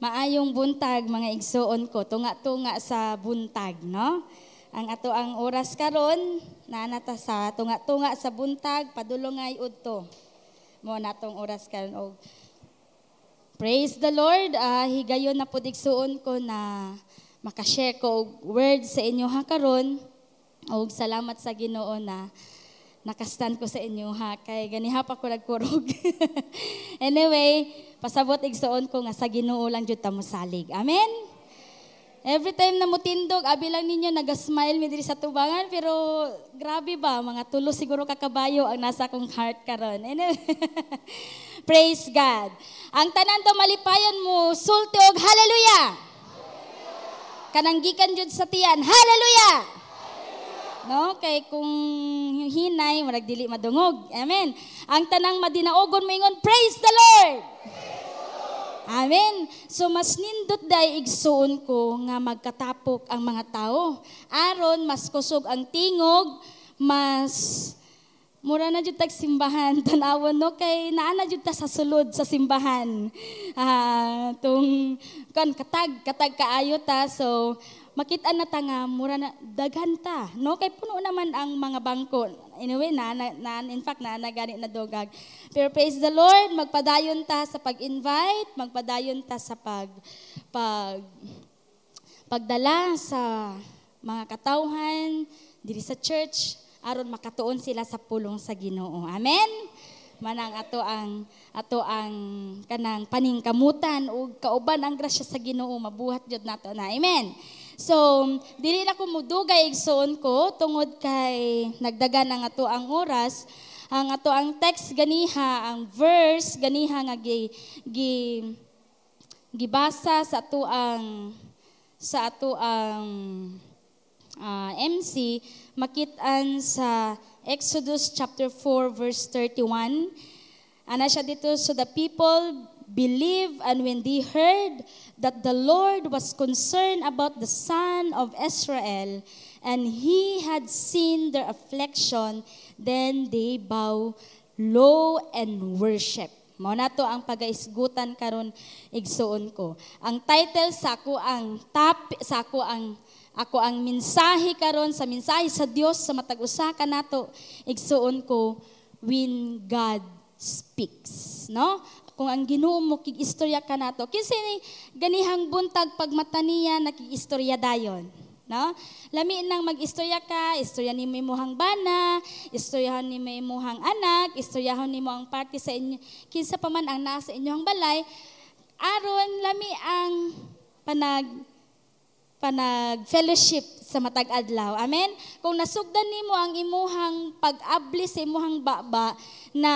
Maayong buntag mga igsoon ko, tunga-tunga sa buntag, no? Ang ato ang oras karon naanata sa tunga-tunga sa buntag, padulongay udto. Mo natong oras karon og praise the Lord. Higayon na pud igsoon ko na makashare ko og word sa inyo ha karon. Og salamat sa Ginoo na nakastan ko sa inyo ha, kay ganiha pa ko nagkurog. Anyway, pasabot igsoon ko nga sa Ginoo lang jud ta mosalig. Amen. Every time na mutindog, abi lang ninyo naga-smile mi diri sa tubangan, pero grabe ba, mga tulo siguro ka kabayo ang nasa akong heart karon. Anyway, praise God. Ang tanan to malipayon mo, sulti og hallelujah. Kanang gikan jud sa tiyan, hallelujah. No, kay kung hinay marag dili madungog. Amen. Ang tanang madinaogon moingon, praise the Lord. Amen. So mas nindot day igsuon ko nga magkatapok ang mga tao. Aron mas kusog ang tingog, mas mura na jud tag simbahan tanawon no, kay naa na jud ta sa sulod sa simbahan. Tung kan katag kaayo ta, so makita na ta nga mura na daghan ta, no, kay puno naman ang mga bangko. Anyway, in fact na gani na dogag. Pero praise the Lord, magpadayon ta sa pag-invite, magpadayon ta sa pagdala sa mga katawhan diri sa church aron makatuon sila sa pulong sa Ginoo. Amen. Manang ato ang kanang paningkamutan ug kauban ang grasya sa Ginoo mabuhat jud nato na. Amen. So, dili na ko mudugay igsoon ko tungod kay nagdagan ang ato ang oras. Ang ato ang text ganiha, ang verse ganiha nga gibasa sa ato ang MC, makit-an sa Exodus chapter 4 verse 31. Ana siya dito, so the people believed, and when they heard that the Lord was concerned about the son of Israel, and he had seen their affliction, then they bow low and worship. Mao na to ang pagaisgutan karon igsuon ko. Ang title sa ako ang mensahe karon, sa mensahe sa Dios sa matag usa ka nato igsuon ko, when God speaks, no? Kung ang Ginoo mo kig-istorya ka nato, kinsa ni ganihang buntag pagmata niya nakig-istorya dayon, no? Lami nang mag-istorya ka, istorya ni imong bana, istoryahan ni imong anak, istoryahan nimo ang party sa inyo, kinsa pa man ang nasa inyong balay, aron lami ang panag-fellowship sa matag adlaw. Amen? Kung nasugdan nimo ang imuhang pag-abli sa imuhang baba na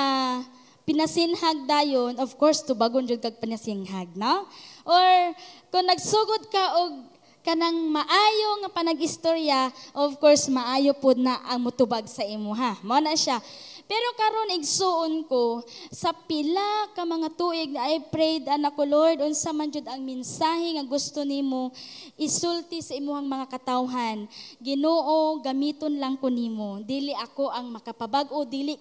pinasinhag dayon, of course, tubagon jud kag pinasinhag, no? Or kung nagsugod ka og kanang maayo nga panag-istorya, of course, maayo pud na ang mutubag sa imo, ha? Mao na siya. Pero karon igsuon ko, sa pila ka mga tuig na I prayed, anak ko, Lord, unsa man jud ang mensahe nga gusto nimo isulti sa imuhang mga katawhan. Ginoo, gamiton lang ko nimo. Dili ako ang makapabag-o, dili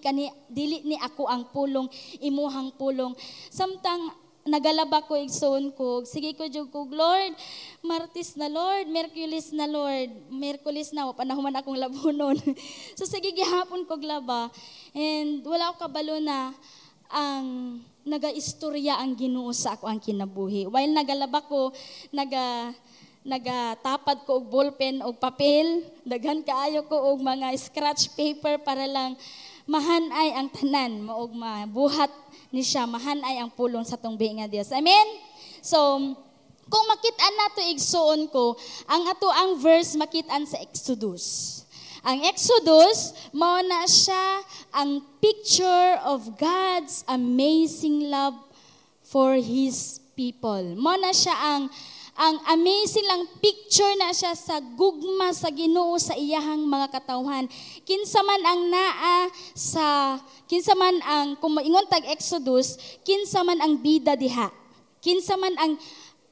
ni ako ang pulong, imuhang pulong. Samtang nagalaba ko igsoon ko, sige ko jud ko, Lord, Martes na Lord, Merkulis na Lord, Merkulis na, panahuman akong labunon. So sige gihapon ko laba, and wala ko kabalo na ang naga-istorya ang Ginoo sa ako ang kinabuhi. While nagalaba ko, nagatapad ko og ballpen og papel, daghan kaayo ko og mga scratch paper para lang mahanay ang tanan, maog mabuhat ni siya, mahanay ang pulong sa tungbi nga Dios. Amen? So, kung makit-an nato igsuon ko, ang ato ang verse makit-an sa Exodus. Ang Exodus, mao na siya ang picture of God's amazing love for His people. Mao na siya ang amazing lang picture na siya sa gugma sa Ginoo sa iyahang mga katawhan. Kinsa man ang kung moingon tag Exodus, kinsa man ang bida diha. Kinsa man ang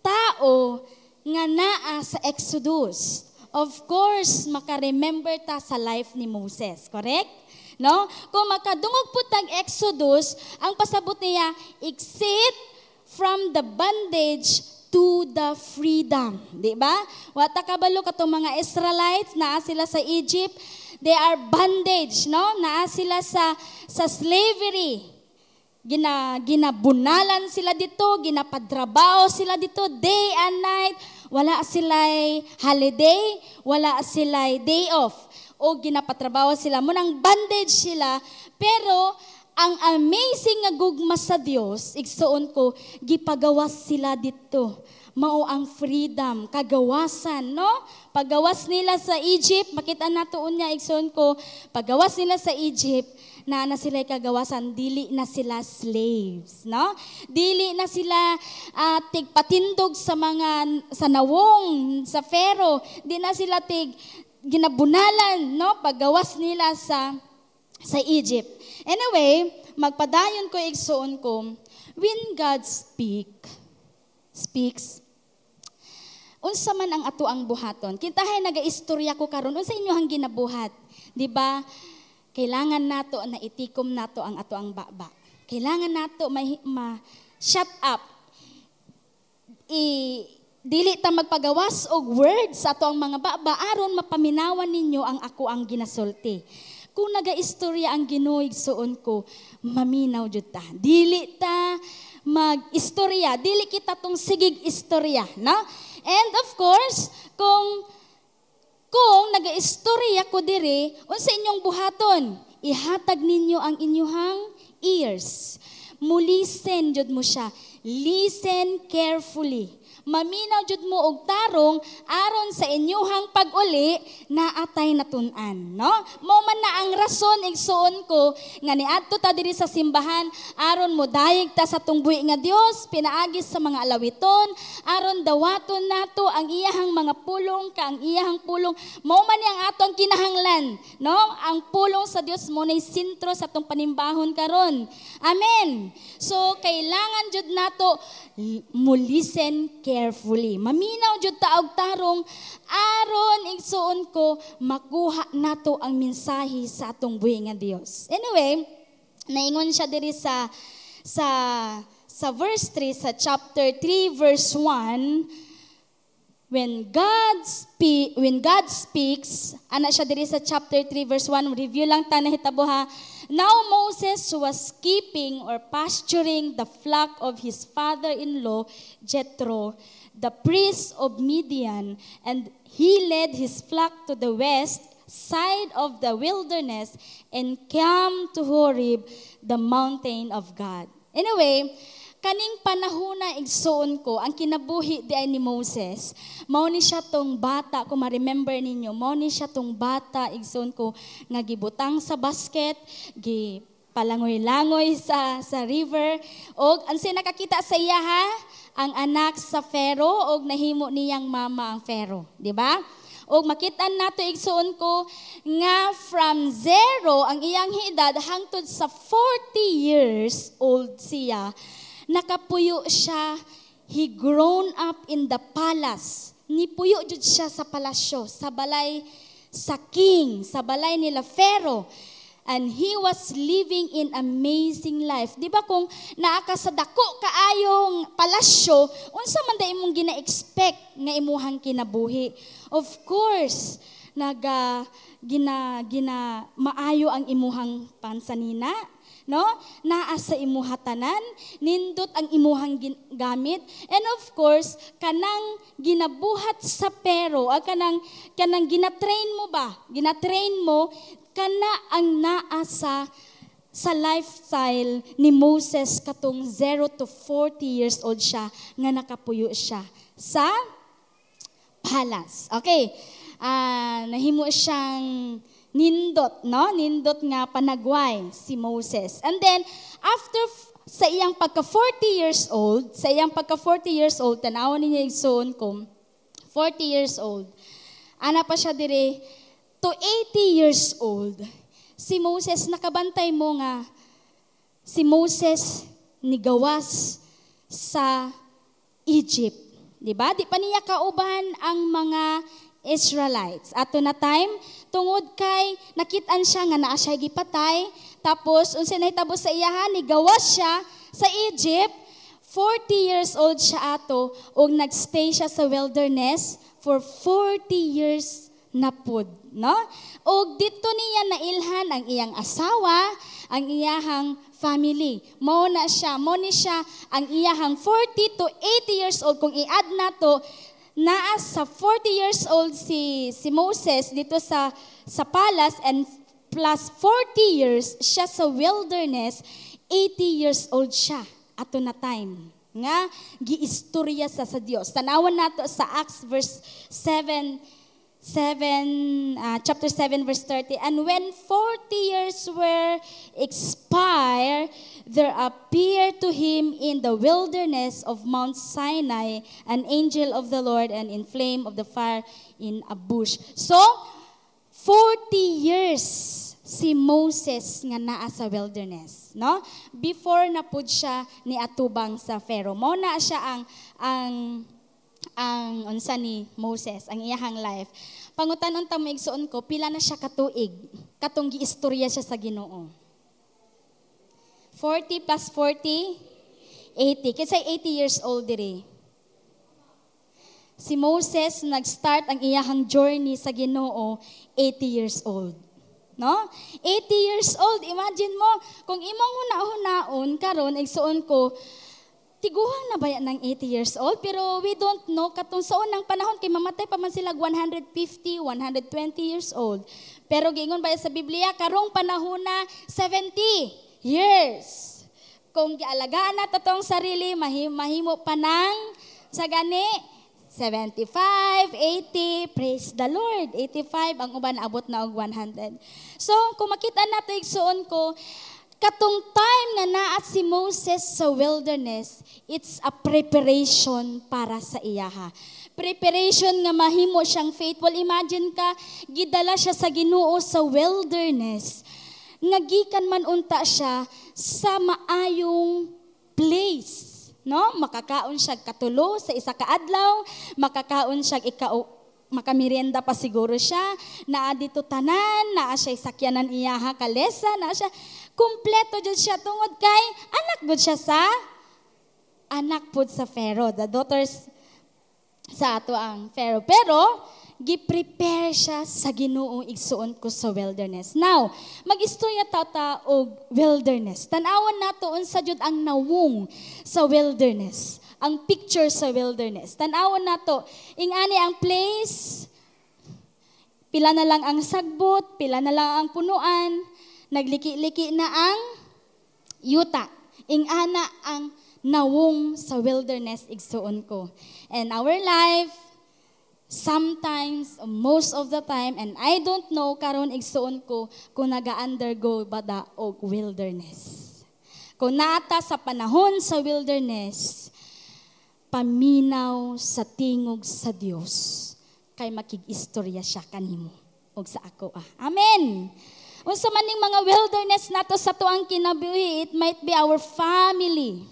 tao nga naa sa Exodus. Of course, maka-remember ta sa life ni Moses, correct? No? Kung makadungog po tag Exodus, ang pasabot niya, exit from the bondage to the freedom. Di ba? Wata kabalo katong mga Israelites, naa sila sa Egypt, they are bondage, no? Naa sila sa slavery. Ginabunalan sila dito, ginapadrabaho sila dito, day and night. Wala sila'y holiday, wala sila'y day off. O ginapatrabaho sila, munang bondage sila, pero ang amazing nga gugma sa Dios, igsuon ko, gipagawas sila dito. Mao ang freedom, kagawasan, no? Paggawas nila sa Egypt, makita nato unya igsuon ko, paggawas nila sa Egypt, na sila kagawasan, dili na sila slaves, no? Dili na sila tigpatindog sa mga sa nawong, sa Pharaoh, di na sila ginabunalan, no? Paggawas nila sa Egypt. Anyway, magpadayon ko igsuon ko, when God speaks, unsa man ang ato ang buhaton. Kintahay nagaistorya ko karon unsa inyohang ginabuhat, di ba? Kailangan nato na itikom nato ang ato ang baba. Kailangan nato shut up. Dili ta magpagawas og words sa ato ang mga baba aron mapaminawan ninyo ang ako ang ginasulti. Kung nagaistorya ang Ginoo igsuon ko, maminaw jud ta. Dili ta mag-istorya, dili kita tong sigig istorya, no? And of course, kung nagaistorya ko diri, unsa inyong buhaton? Ihatag ninyo ang inyong ears. Mulisten jud mo siya. Listen carefully. Maminaw jud mo og tarong aron sa inyuhang pag-uli na atay natun-an, no? Mao man na ang rason igsuon ko nga niadto ta diri sa simbahan aron mo dayeg ta sa tungbuhi nga Dios, pinaagis sa mga alawiton, aron dawaton nato ang iyahang mga pulong ang iyahang pulong. Mao man yang atong kinahanglan, no? Ang pulong sa Dios mo nay sentro sa atong panimbahon karon. Amen. So kailangan jud nato mo listen carefully. Maminaw jud ta og tarong aron igsuon ko makuha nato ang mensahe sa atong buhi nga Dios. Anyway, naingon siya diri sa verse 3 sa chapter 3 verse 1. When God speaks, ana siya diri sa chapter 3 verse 1, review lang ta nahitabo ha. Now Moses was keeping or pasturing the flock of his father-in-law Jethro, the priest of Midian, and he led his flock to the west side of the wilderness and came to Horeb, the mountain of God. Anyway, kaning panahon na igsuon ko, ang kinabuhi di ay ni Moses, mao ni siya tong bata, kung ma-remember ninyo, mao ni siya tong bata, igsuon ko, nga gibutang sa basket, palangoy-langoy sa river, o ang nakakita sa iya ha, ang anak sa Pharaoh, o nahimo niyang mama ang Pharaoh, di ba? O makitaan nato igsuon ko, nga from 0, ang iyang edad, hangtod sa 40 years old siya, nakapuyo siya, he grown up in the palace. Nipuyo jud siya sa palasyo, sa balay sa king, sa balay nila Pharaoh. And he was living in amazing life. Di ba kung naa ka sa dako kaayong palasyo, unsa man da imong gina-expect nga imuhang kinabuhi? Of course, maayo ang imuhang pansanina, no? Naa sa imuhatanan, nindot ang imuhang gamit, and of course kanang ginabuhat sa pero kanang ginatrain mo kana ang naa sa lifestyle ni Moses katong 0 to 40 years old siya nga nakapuyo siya sa palace. Okay. Nahimo siyang nindot, no? Nindot nga panagway si Moses. And then, after sa iyang pagka 40 years old, tanawon ninyo igsoon ko, 40 years old, ana pa siya dire, to 80 years old, si Moses, nakabantay mo nga, si Moses nigawas sa Egypt. Diba? Di pa niya kauban ang mga Israelites. Ato na time, tungod kay nakitaan siya nga naa siya gipatay, tapos unsa nahitabo sa iyahan, nigawas siya sa Egypt 40 years old siya ato o nagstay siya sa wilderness for 40 years na pud, no? O dito niya nailhan ang iyang asawa, ang iyahang family. Mo ni siya ang iyahang 40 to 80 years old. Kung i-add na to, naa sa 40 years old si Moses dito sa palace, and plus 40 years siya sa wilderness, 80 years old siya ato na time nga giistorya sa Dios. Tanawan nato sa Acts chapter 7 verse 30. And when 40 years were expired, there appeared to him in the wilderness of Mount Sinai an angel of the Lord, and in flame of the fire in a bush. So 40 years si Moses nga naa sa wilderness, no? Before na pud siya ni atubang sa Pharaoh. Mo na siya ang unsa ni Moses, ang iyahang life. Pangutan-on ta mo igsuon ko, pila na siya katuig katong giistorya siya sa Ginoo. 40 plus 40, 80. Kasi 80 years old diri. Si Moses nag-start ang iyahang journey sa Ginoo 80 years old. No? 80 years old. Imagine mo, kung imong huna-hunaon karon igsuon ko, tiguhan na ba yan ng 80 years old? Pero we don't know, katong sa unang panahon, kay mamatay pa man sila 150, 120 years old. Pero gingon ba sa Biblia, karong panahon na 70 years. Kung gialagaan na totong sarili, mahimo pa ng sa gani, 75, 80, praise the Lord. 85, ang uban abot na og 100. So, kung makita nato igsuon ko, katong time nga naa si Moses sa wilderness, it's a preparation para sa iyaha. Preparation nga mahimo siyang faithful. Imagine ka, gidala siya sa Ginoo sa wilderness. Nga gikan man unta siya sa maayong place. No, makakaon siya katulo sa isa ka adlaw, makakaon siya makamerienda pa siguro siya, naa dito tanan, naa siya sakyanan iyaha kalesa, naa siya kumpleto jud siya tungod kay anak gud siya sa anak pud sa Pharaoh, the daughters sa ato ang Pharaoh. Pero gi-prepare siya sa Ginoo igsuon ko sa wilderness. Now, mag-istorya ta og wilderness. Tan-awan nato unsa jud ang nawong sa wilderness. Ang picture sa wilderness. Tan-awan nato ingani ang place, pila na lang ang sagbot, pila na lang ang punuan, nagliki-liki na ang yuta. Ingana ang nawong sa wilderness igsuon ko. And our life, sometimes, most of the time, and I don't know, karon igsuon ko, kung naga-undergo ba da og wilderness. Kung naata sa panahon sa wilderness, paminaw sa tingog sa Dios, kay makig-istorya siya kanimo og sa ako. Amen! Unsa man ning mga wilderness nato sa tuang kinabuhi, it might be our family.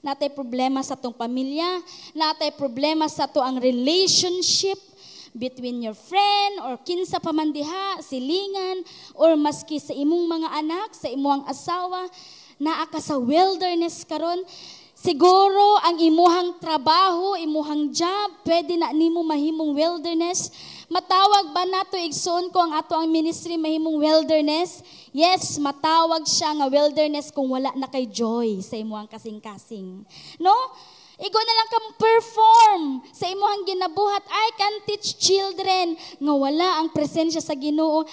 Natay problema sa tong pamilya, natay problema sa to ang relationship between your friend or kinsa pa man diha, silingan, or maski sa imong mga anak, sa imong asawa, naa ka sa wilderness karon. Siguro ang imuhang trabaho, imuhang job, pwede na nimo mahimong wilderness. Matawag ba nato igsoon ko ang ato ang ministry mahimong wilderness? Yes, matawag siya nga wilderness kung wala na kay joy sa imuhang kasing-kasing. No? Igo na lang kang perform sa imuhang ginabuhat. I can teach children nga wala ang presensya sa Ginoo.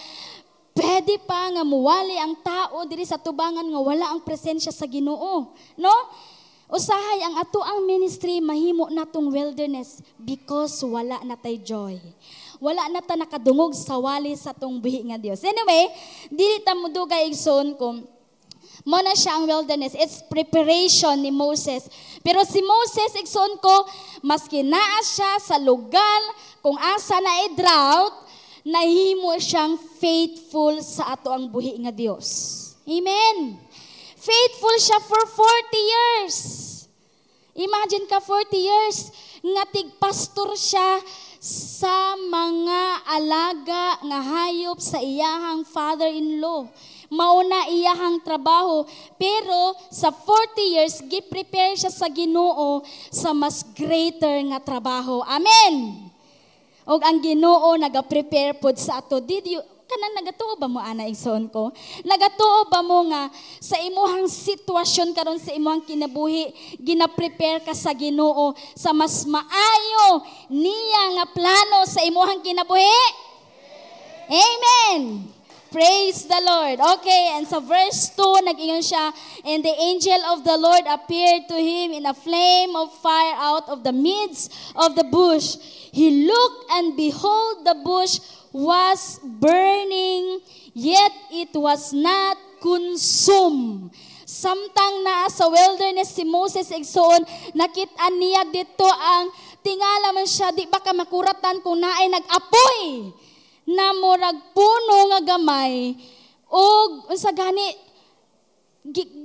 Pwede pa nga muwali ang tao diri sa tubangan nga wala ang presensya sa Ginoo. No? Usahay ang ato ang ministry mahimo natong wilderness because wala na tay joy. Wala na ta nakadungog sa wali sa tong buhi nga Dios. Anyway, dili ta mudugay igsoon ko. Mo na siya ang wilderness. It's preparation ni Moses. Pero si Moses igsoon ko, maski naa siya sa lugar kung asa na drought, nahimo siyang faithful sa ato ang buhi nga Dios. Amen. Faithful siya for 40 years. Imagine ka 40 years nga tigpastor siya sa mga alaga nga hayop sa iyahang father-in-law. Mauna iyahang trabaho, pero sa 40 years gi-prepare siya sa Ginoo sa mas greater nga trabaho. Amen. Og ang Ginoo naga-prepare pod sa ato. Did you kanang nagatuo ba mo ana igsoon ko? Nagatuo ba mo nga sa imuhang sitwasyon karon sa imuhang kinabuhi gina-prepare ka sa Ginoo sa mas maayo niya nga plano sa imuhang kinabuhi? Amen. Praise the Lord. Okay, and sa verse 2, nag-ingon siya, and the angel of the Lord appeared to him in a flame of fire out of the midst of the bush. He looked, and behold, the bush was burning, yet it was not consumed. Samtang naa sa wilderness si Moses igsoon, nakit-an niya dito ang tingala man siya, di ba ka makuratan kung naay nag-apoy na murag puno nga gamay o unsa gani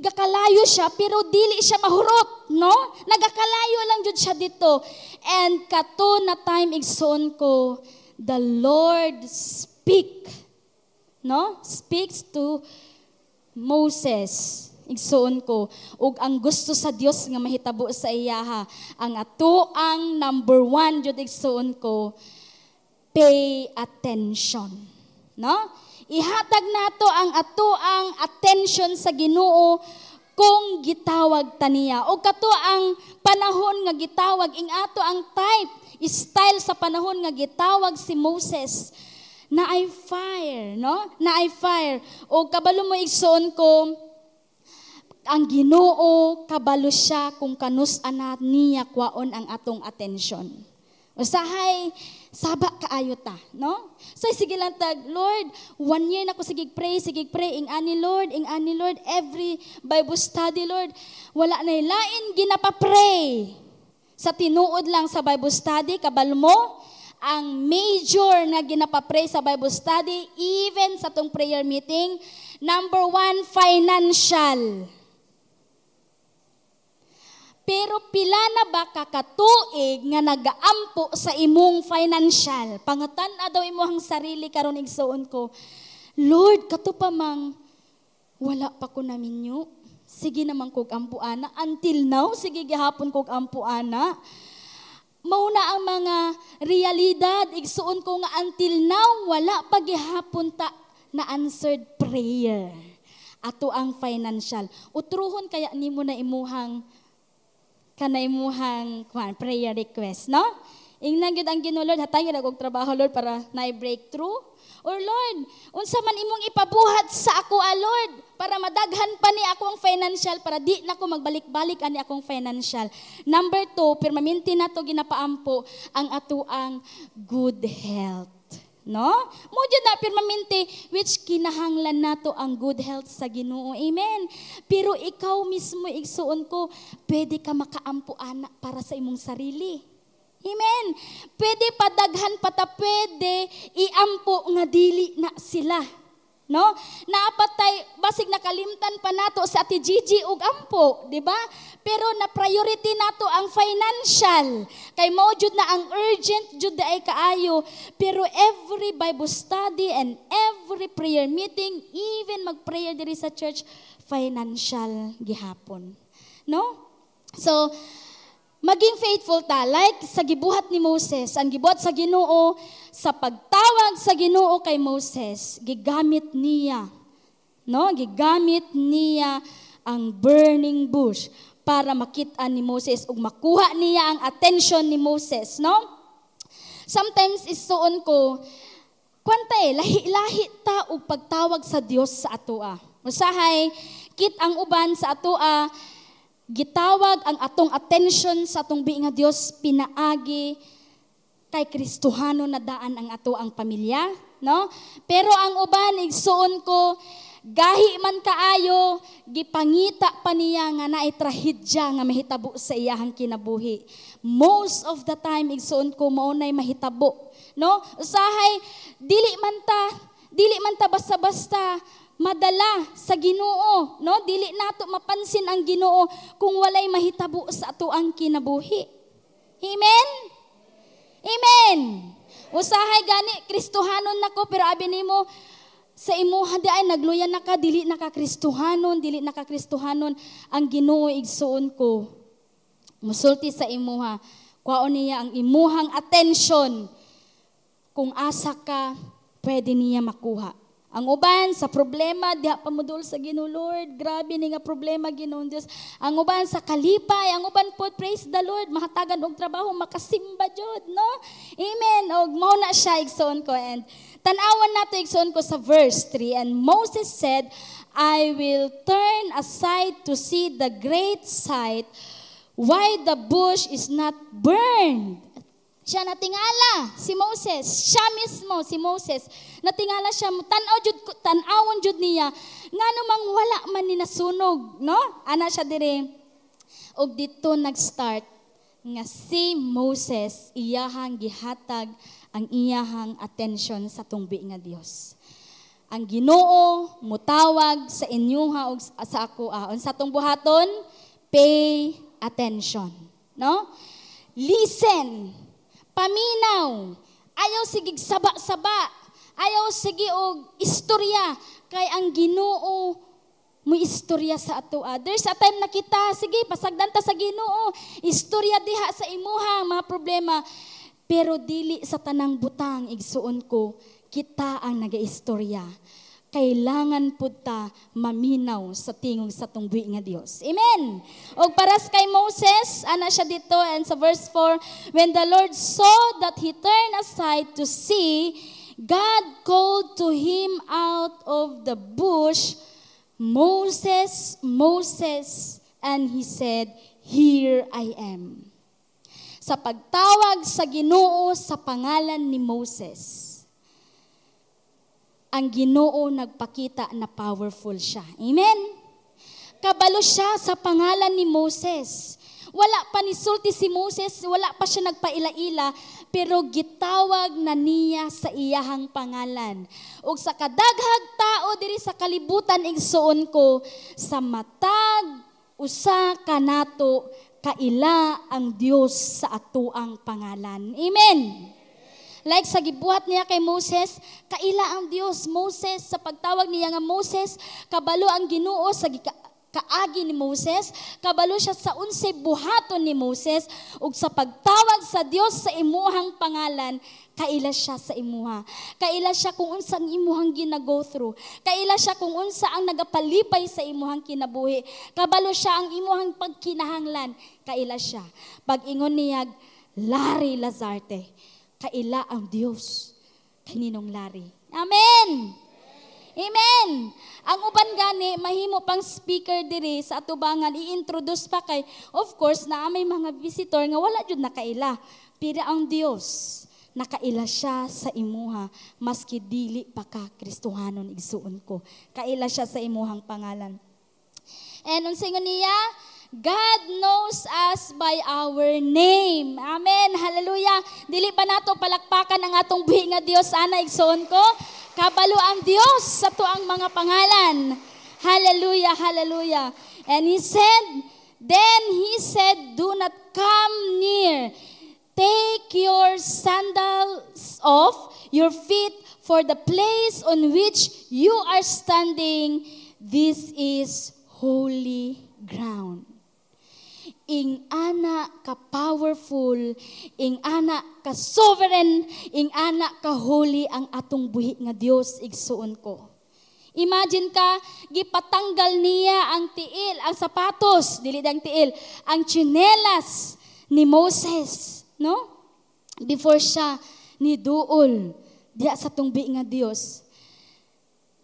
gakalayo siya pero dili siya mahurot, no? Nagakalayo lang jud siya dito. And kato na time igsoon ko, the Lord speaks to Moses. Igsoon ko, ug ang gusto sa Dios nga mahitabo sa iyaha, ang atoang number 1 jud igsoon ko, pay attention. No? Ihatag nato ang atoang attention sa Ginoo kung gitawag taniya. O kato ang panahon nga gitawag, ing ato ang style sa panahon nga gitawag si Moses. Naay fire, no? Naay fire. O kabalo mo igsoon ko, ang Ginoo kabalo siya kung kanus-ana niya kwaon ang atong attention. Usahay, saba kaayo ta, no? So sige lang tag, Lord, 1 year na ko sige pray, ing ani Lord, every Bible study, Lord, wala na lain ginapa-pray. Sa tinuod lang sa Bible study, kabalo mo, ang major na ginapa-pray sa Bible study, even sa tong prayer meeting, number 1, financial. Pero pila na ba kakatuig nga nagaampo sa imong financial? Pangatan-a daw imong sarili karon igsoon ko. Lord, kato pa mang wala pa ko naminyo. Sige naman kog ampuana. Until now, sige gihapon kog ampuana. Mauna ang mga realidad igsoon ko nga until now wala pa gihapon ta na answered prayer. Ato ang financial. Utruhon kaya nimo na imuhang kanaymuhang prayer request, no? Ingnan gyud ang Ginoo, Lord, hatayon ako og trabaho, Lord, para naay breakthrough. Or Lord, unsa man imong ipabuhat sa ako, Lord, para madaghan pa ni akong financial, para di na ko magbalik-balik ani akong financial. Number 2, permanente nato ginapaampo ang atuang good health. No? Modyo na permanente which kinahanglan nato ang good health sa Ginoo. Amen. Pero ikaw mismo igsuon ko, pwede ka makaampo ana para sa imong sarili. Amen. Pwede padaghan pata, pwede iampo nga dili na sila. No? Naapatay basig nakalimtan pa nato sa Ate Gigi ug ampo, di ba? Pero na priority nato ang financial. Kay mao jud na ang urgent jud ay kaayo. Pero every Bible study and every prayer meeting, even mag-prayer diri sa church, financial gihapon. No? So maging faithful ta, like sa gibuhat ni Moses, ang gibuhat sa Ginoo, sa pagtawag sa Ginoo kay Moses, gigamit niya, no? Gigamit niya ang burning bush para makita ni Moses ug makuha niya ang attention ni Moses, no? Sometimes isuon ko, kwantay, lahi-lahi ta og pagtawag sa Dios sa atoa. Usahay, kit ang uban sa atoa, gitawag ang atong attention sa atong biing nga Dios pinaagi kay Kristohano na daan ang ato ang pamilya, no? Pero ang uban igsuon ko, gahi man kaayo, gipangita pa niya nga naay trahedya nga mahitabo sa iyahang kinabuhi. Most of the time igsuon ko mao nay mahitabo, no? Usahay dili man ta basta-basta madala sa Ginoo, no? Dili nato mapansin ang Ginoo kung walay mahitabo sa ato ang kinabuhi. Amen? Amen. Usahay gani Kristohanon nako pero abi nimo sa imuha di ay nagluya na ka, dili na ka Kristohanon ang Ginoo igsuon ko. Musulti sa imuha, kwaon niya ang imuhang attention. Kung asa ka, pwede niya makuha. Ang uban sa problema, diha pamudol sa Ginoo, Lord, grabe ni nga problema Ginoong Dios. Ang uban sa kalipay, ang uban po, praise the Lord, mahatagan og trabaho, makasimba jud, no? Amen. Og mao na siya igsoon ko, and tanawan nato igsoon ko sa verse 3, and Moses said, I will turn aside to see the great sight, why the bush is not burned. Siya natingala, si Moses, siya mismo, si Moses, natingala siya, tanawon jud niya, nga namang wala man ni nasunog, no? Ana siya dire, og dito nag-start, nga si Moses, iyahang gihatag ang iyahang atensyon sa tungbi nga Dios. Ang Ginoo mutawag sa inyuha ug sa ako sa atong buhaton, pay attention, no? Listen. Paminaw, ayaw sigig saba-saba, ayaw sige og istorya, kay ang Ginoo mo istorya sa ato. There's a time na kita, sige, pasagdan ta sa Ginoo, istorya diha sa imuha, mga problema, pero dili sa tanang butang, igsuon ko, kita ang nagaistorya. Kailangan po ta maminaw sa tingog sa tungbi nga Dios. Amen. Og paras kay Moses, ana siya dito, and sa verse 4, when the Lord saw that he turned aside to see, God called to him out of the bush, Moses, Moses, and he said, here I am. Sa pagtawag sa Ginoo sa pangalan ni Moses, ang Ginoo nagpakita na powerful siya. Amen? Kabalo siya sa pangalan ni Moses. Wala pa nisulti si Moses, wala pa siya nagpaila-ila, pero gitawag na niya sa iyahang pangalan. Ug sa kadaghag tao diri sa kalibutan igsuon ko, sa matag usa kanato kaila ang Dios sa atuang pangalan. Amen. Like sa gibuhat niya kay Moses, kaila ang Dios. Moses, sa pagtawag niya nga Moses, kabalo ang Ginoo sa kaagi ni Moses, kabalo siya sa unsay buhaton ni Moses, ug sa pagtawag sa Dios sa imuhang pangalan, kaila siya sa imuha. Kaila siya kung unsa ang imuhang gina-go through. Kaila siya kung unsa ang nagapalipay sa imuhang kinabuhi. Kabalo siya ang imuhang pagkinahanglan. Kaila siya. Pag-ingon niya, Larry Lazarte, kaila ang Dios kaninong Larry. Amen. Amen. Ang uban gani mahimo pang speaker diri sa atubangan, i-introduce pa kay, of course na may mga visitor nga wala jud nakaila. Pero ang Dios nakaila siya sa imuha maski dili pa ka Kristohanon igsuon ko. Kaila siya sa imuhang pangalan. And unsay niya? God knows us by our name. Amen. Hallelujah. Dili ba nato palakpakan ang atong buhi nga Dios ana igsoon ko? Kabalo ang Dios sa tuang mga pangalan. Hallelujah, hallelujah. And he said, do not come near. Take your sandals off your feet, for the place on which you are standing, this is holy ground. Ing ana ka powerful, ing ana ka sovereign, ing ana ka holy ang atong buhi nga Dios igsuon ko. Imagine ka, gipatanggal niya ang tiil, ang sapatos, dili dang tiil, ang tsinelas ni Moses, no? Before siya ni duol diya sa tungbi nga Dios.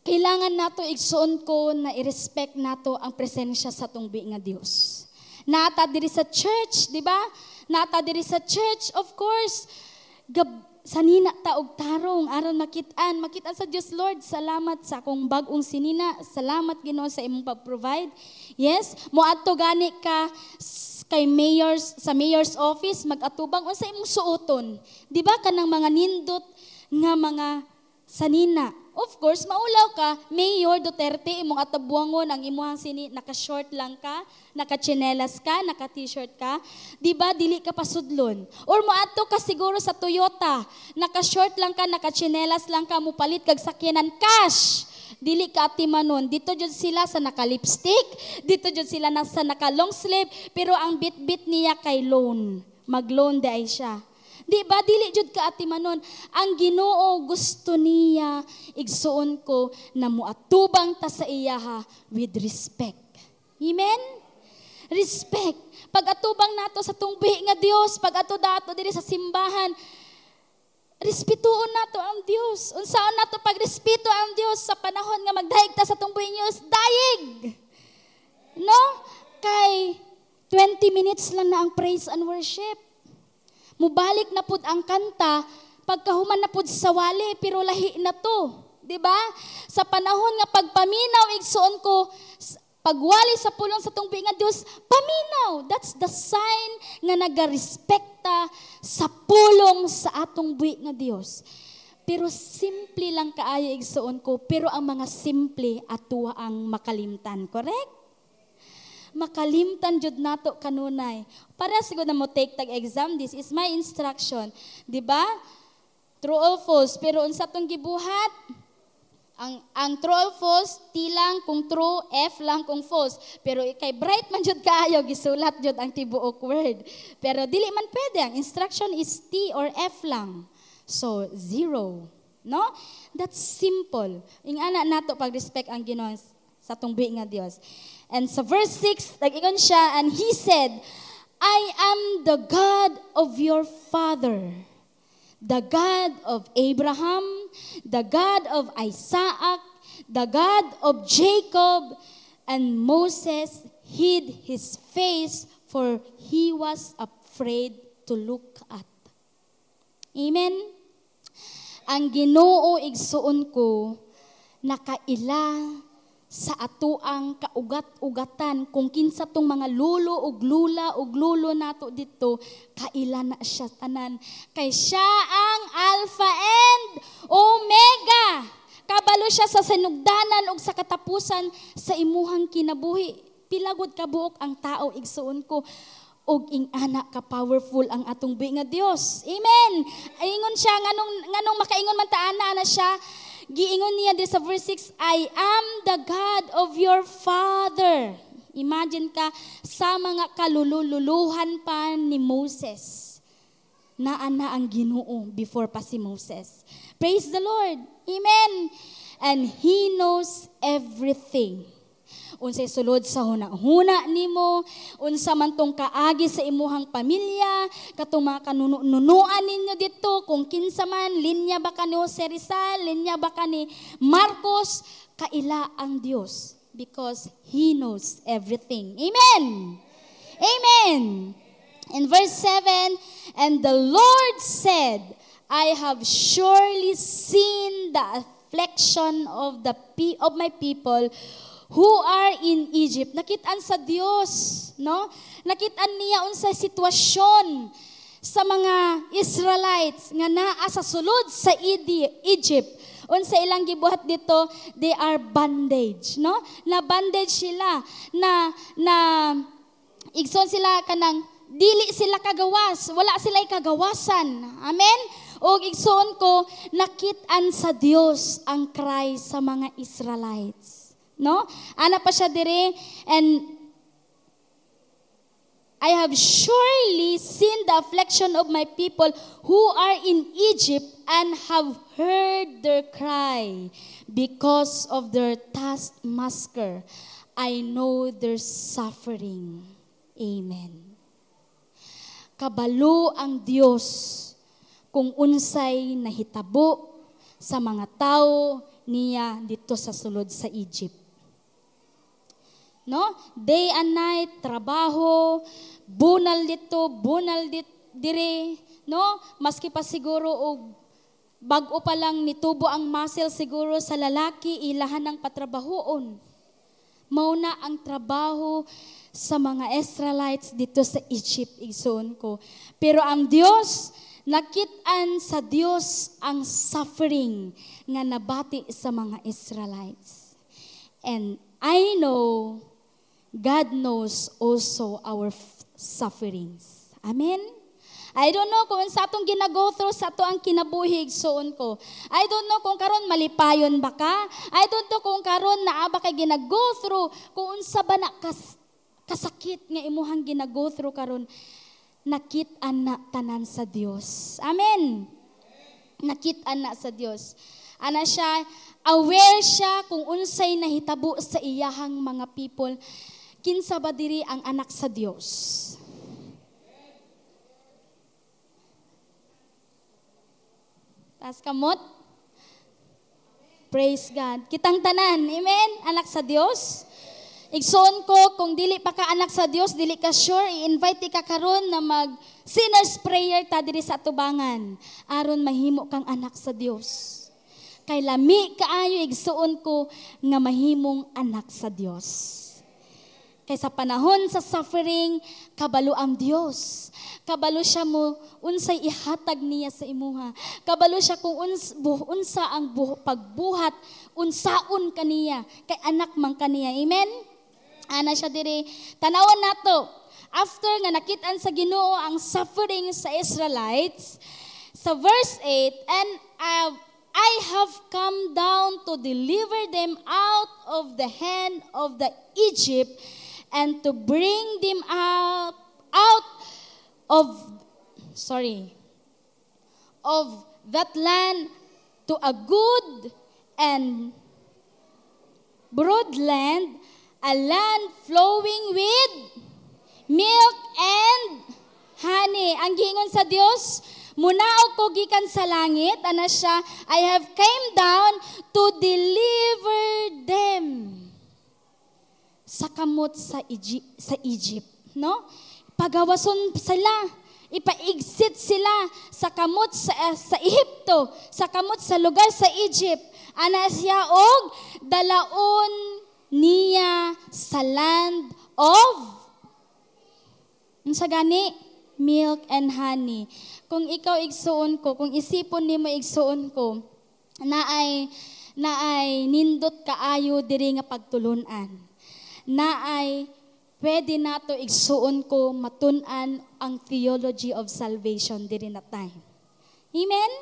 Kailangan nato igsuon ko na i-respect nato ang presensya sa tungbi nga Dios. Nata diri sa church, di ba? Nata diri sa church, of course. Sanina ta og tarong aron makitaan sa Dios. Lord, salamat sa akong bag-ong sinina. Salamat Ginoo sa imong pag-provide. Yes, moadto gani ka kay sa mayor's office, mag-atubang unsa imong suoton. Di ba kanang mga nindot nga mga sanina Of course, maulaw ka, Mayor Duterte, imong atabuangon ang imuhang naka-short lang ka, naka-chinelas ka, naka-t-shirt ka, di ba, dili ka pasudlon. Or moadto ka siguro sa Toyota, naka-short lang ka, naka-chinelas lang ka, mupalit kag sakyanan, cash. Dili ka atimanon. Dito jud sila sa naka-lipstick, dito jud sila sa naka-long sleeve, pero ang bit-bit niya kay loan. Mag-loan day siya. Di ba, dili jud ka atimanon. Ang Ginoo gusto niya, igsuon ko, na muatubang ta sa iyaha with respect. Amen? Respect. Pag atubang nato sa tungbi nga Dios, pag ato dato diri sa simbahan, respetuon nato ang Dios. Unsaon nato pagrespeto ang Dios sa panahon nga magdahig ta sa tungbi Dios, dayig. No? Kay 20 minutes lang na ang praise and worship. Mubalik na pud ang kanta, pagkahuman na pud sa wali, pero lahi na to. Diba? Sa panahon nga pagpaminaw, igsuon ko, pagwali sa pulong sa tungbi nga Dios, paminaw. That's the sign nga nagarespekta sa pulong sa atong buhi nga Dios. Pero simple lang kaayo igsuon ko, pero ang mga simple ato ang makalimtan. Correct? Makalimtan jud nato kanunay. Para siguro na mo take tag exam, this is my instruction. Di ba? True or false. Pero unsa tong gibuhat? Ang true or false, T lang kung true, F lang kung false. Pero kay bright man jud kaayo gisulat jud ang tibuok word. Pero dili man pwede, ang instruction is T or F lang. So 0, no? That's simple. Ingana nato pag respect ang Ginoo sa tungbi nga Dios. And sa verse 6, nag-ingon siya, and he said, I am the God of your father, the God of Abraham, the God of Isaac, the God of Jacob. And Moses hid his face, for he was afraid to look at. Amen? Ang Ginoo igsuon ko, nakaila sa atuang kaugat-ugatan, kung kinsa tong mga lulo ug lula ug lulo nato dito, kaila na siya tanan. Kay siya ang Alpha and Omega. Kabalo siya sa sinugdanan ug sa katapusan sa imuhang kinabuhi. Pilagod kabuok ang tao, igsuon ko, og ingana ka powerful ang atong buhi nga Dios. Amen. Ingon siya nganong makaingon man taana na siya. Giingon niya din sa verse 6, I am the God of your father. Imagine ka sa mga kalululuhan pa ni Moses. Naa na ang Ginoo before pa si Moses. Praise the Lord. Amen. And He knows everything. Unsay sulod sa hunahuna nimo, unsa man tong kaagi sa imuhang pamilya, katong mga kanunuan ninyo dito, kung kinsa man, linya ba ka ni Jose Rizal, linya ba ka ni Marcos, kaila ang Dios because He knows everything. Amen! Amen! In verse 7, and the Lord said, I have surely seen the affliction of my people who are in Egypt. Nakitaan sa Dios, no? Nakitaan niya unsay sitwasyon sa mga Israelites nga naa sa sulod sa Egypt. Unsa ilang gibuhat dito, they are bondage, no? Na bondage sila, na igsoon sila kanang dili sila kagawas, wala sila kagawasan. Amen? O igsoon ko, nakitaan sa Dios ang cry sa mga Israelites. No? Ana pa siya dire, and I have surely seen the affliction of my people who are in Egypt and have heard their cry because of their taskmaster. I know their suffering. Amen. Kabalo ang Dios kung unsay nahitabo sa mga tao niya dito sa sulod sa Egypt. No? Day and night, trabaho, bunal dito, bunal dire, no? Maski pa siguro og bag-o pa lang nitubo ang muscle siguro sa lalaki, ilahan ng patrabahoon. Mauna ang trabaho sa mga Israelites dito sa Egypt, igsoon ko. Pero ang Dios nakit-an sa Dios ang suffering nga nabati sa mga Israelites. And I know God knows also our sufferings. Amen? I don't know kung sa atong ginago through sa ato ang kinabuhig soon ko. I don't know kung karon malipayon ba ka. I don't know kung karon naa ba kay ginago through, kung unsa ba na kasakit nga imuhang ginago through karon. Nakit-an na tanan sa Dios. Amen. Nakit-an na sa Dios. Ana siya, aware siya kung unsay nahitabo sa iyahang mga people. Kinsa ba diri ang anak sa Dios? Taas kamot. Praise God. Kitang tanan. Amen. Anak sa Dios. Igsoon ko, kung dili pa ka anak sa Dios, dili ka sure, i-invite ka karon na mag sinner's prayer ta diri sa atubangan. Aron mahimo kang anak sa Dios. Kay lami kaayo igsoon ko nga mahimong anak sa Dios. Kay sa panahon sa suffering, kabalo ang Dios. Kabalo siya mo, unsay ihatag niya sa imuha. Kabalo siya kung unsa ang pagbuhat, unsaon kaniya, kay anak man kaniya. Amen? Ana siya diri, tanawon nato, after nga nakit-an sa Ginoo ang suffering sa Israelites, sa verse 8, and I have come down to deliver them out of the hand of the Egypt, and to bring them out of that land to a good and broad land, a land flowing with milk and honey. Ang giingon sa Dios, munaog ko gikan sa langit, ana siya, I have came down to deliver them sa kamot sa Egypt, no? Pagawason sila, ipaigsit sila sa kamot sa Ehipto, sa kamot sa lugar sa Egypt. Ana siya og dalaon niya sa land of unsa gani? Milk and honey. Kung ikaw igsuon ko, kung isipon nimo igsuon ko, naay nindot kaayo diri nga pagtulunan. Naay pwede nato igsuon ko matun-an ang theology of salvation diri na time. Amen?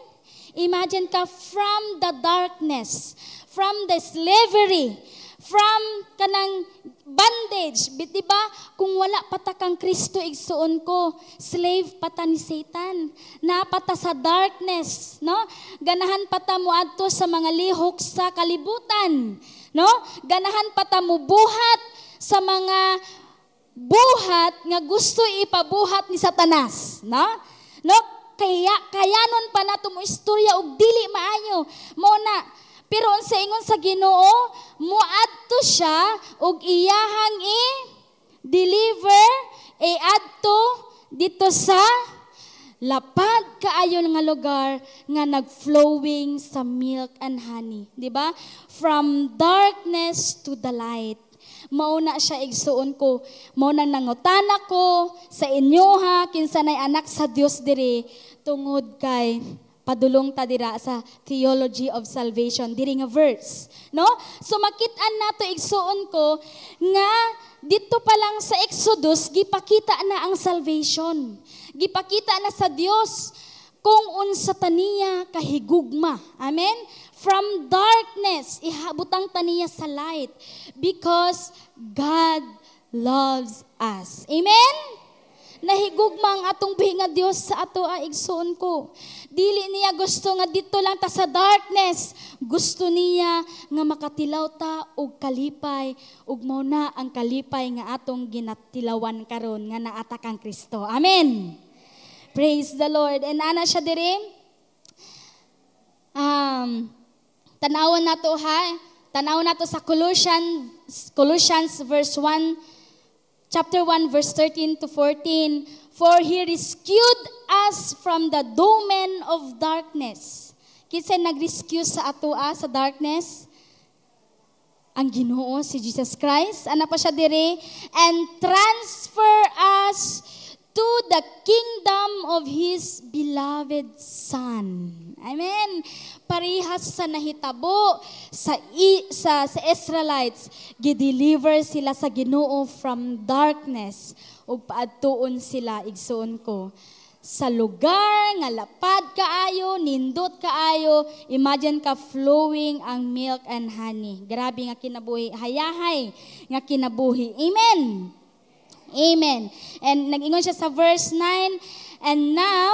Imagine ka from the darkness, from the slavery, from kanang bondage, diba? Kung wala pata kang Kristo igsuon ko, slave pata ni Satan, napata sa darkness, no? Ganahan pata mo adto sa mga lihok sa kalibutan, no? Ganahan pata mo buhat sa mga buhat nga gusto ipabuhat ni Satanas, no? No? Kayanon pa nato mo istorya og dili maayo. Mo na, pero unsa ingon sa Ginoo, muadto siya og iyahang i-deliver adto dito sa lapad kaayo nga lugar nga nagflowing sa milk and honey, di ba? From darkness to the light. Mauna siya igsuon ko, mauna nangutana ko sa inyo ha, kinsa nay anak sa Dios diri tungod kay padulong ta dira sa theology of salvation diri nga verse, no? So makit-an nato igsuon ko nga dito pa lang sa Exodus gipakita na ang salvation. Gipakita na sa Dios kung unsa taniya kahigugma. Amen? From darkness ihabutang taniya sa light because God loves us. Amen? Nahigugma ang atong buhi nga Dios sa ato igsuon ko. Dili niya gusto nga dito lang ta sa darkness. Gusto niya nga makatilaw ta og kalipay ug mao na ang kalipay nga atong ginatilawan karon nga naata kang Kristo. Amen. Praise the Lord. And ana siya diri tanawon nato ha. Tanawon nato sa Colossians verse 1 Chapter 1, verse 13 to 14, for He rescued us from the domain of darkness. Kinsa nag-rescue sa ato sa darkness? Ang Ginoo, si Jesus Christ. Ana pa siya dire? And transfer us to the kingdom of His beloved Son. Amen. Parihas sa nahitabo sa Israelites, gideliver sila sa Ginoo from darkness ug paadtuon sila, igsuon ko, sa lugar nga lapad kaayo, nindot kaayo. Imagine ka flowing ang milk and honey. Grabe nga kinabuhi, hayahay nga kinabuhi. Amen. Amen. And nag-ingon siya sa verse 9, and now,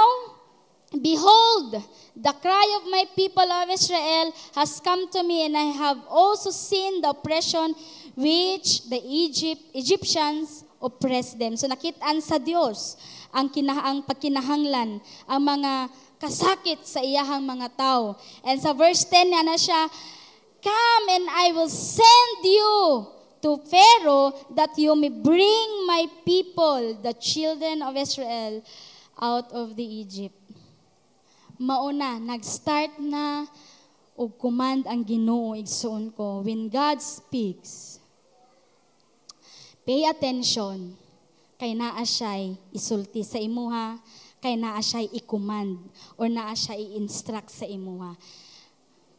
behold, the cry of my people of Israel has come to me, and I have also seen the oppression which the Egyptians oppressed them. So nakitaan sa Dios ang pagkinahanglan, ang mga kasakit sa iyahang mga tao. And sa verse 10 na siya, come and I will send you to Pharaoh that you may bring my people, the children of Israel, out of the Egypt. Mauna, nag-start na o command ang Ginoo, igsuon ko. When God speaks, pay attention, kay naa siya'y isulti sa imuha, kay naa siya'y i-command, or naa siya'y i-instruct sa imuha.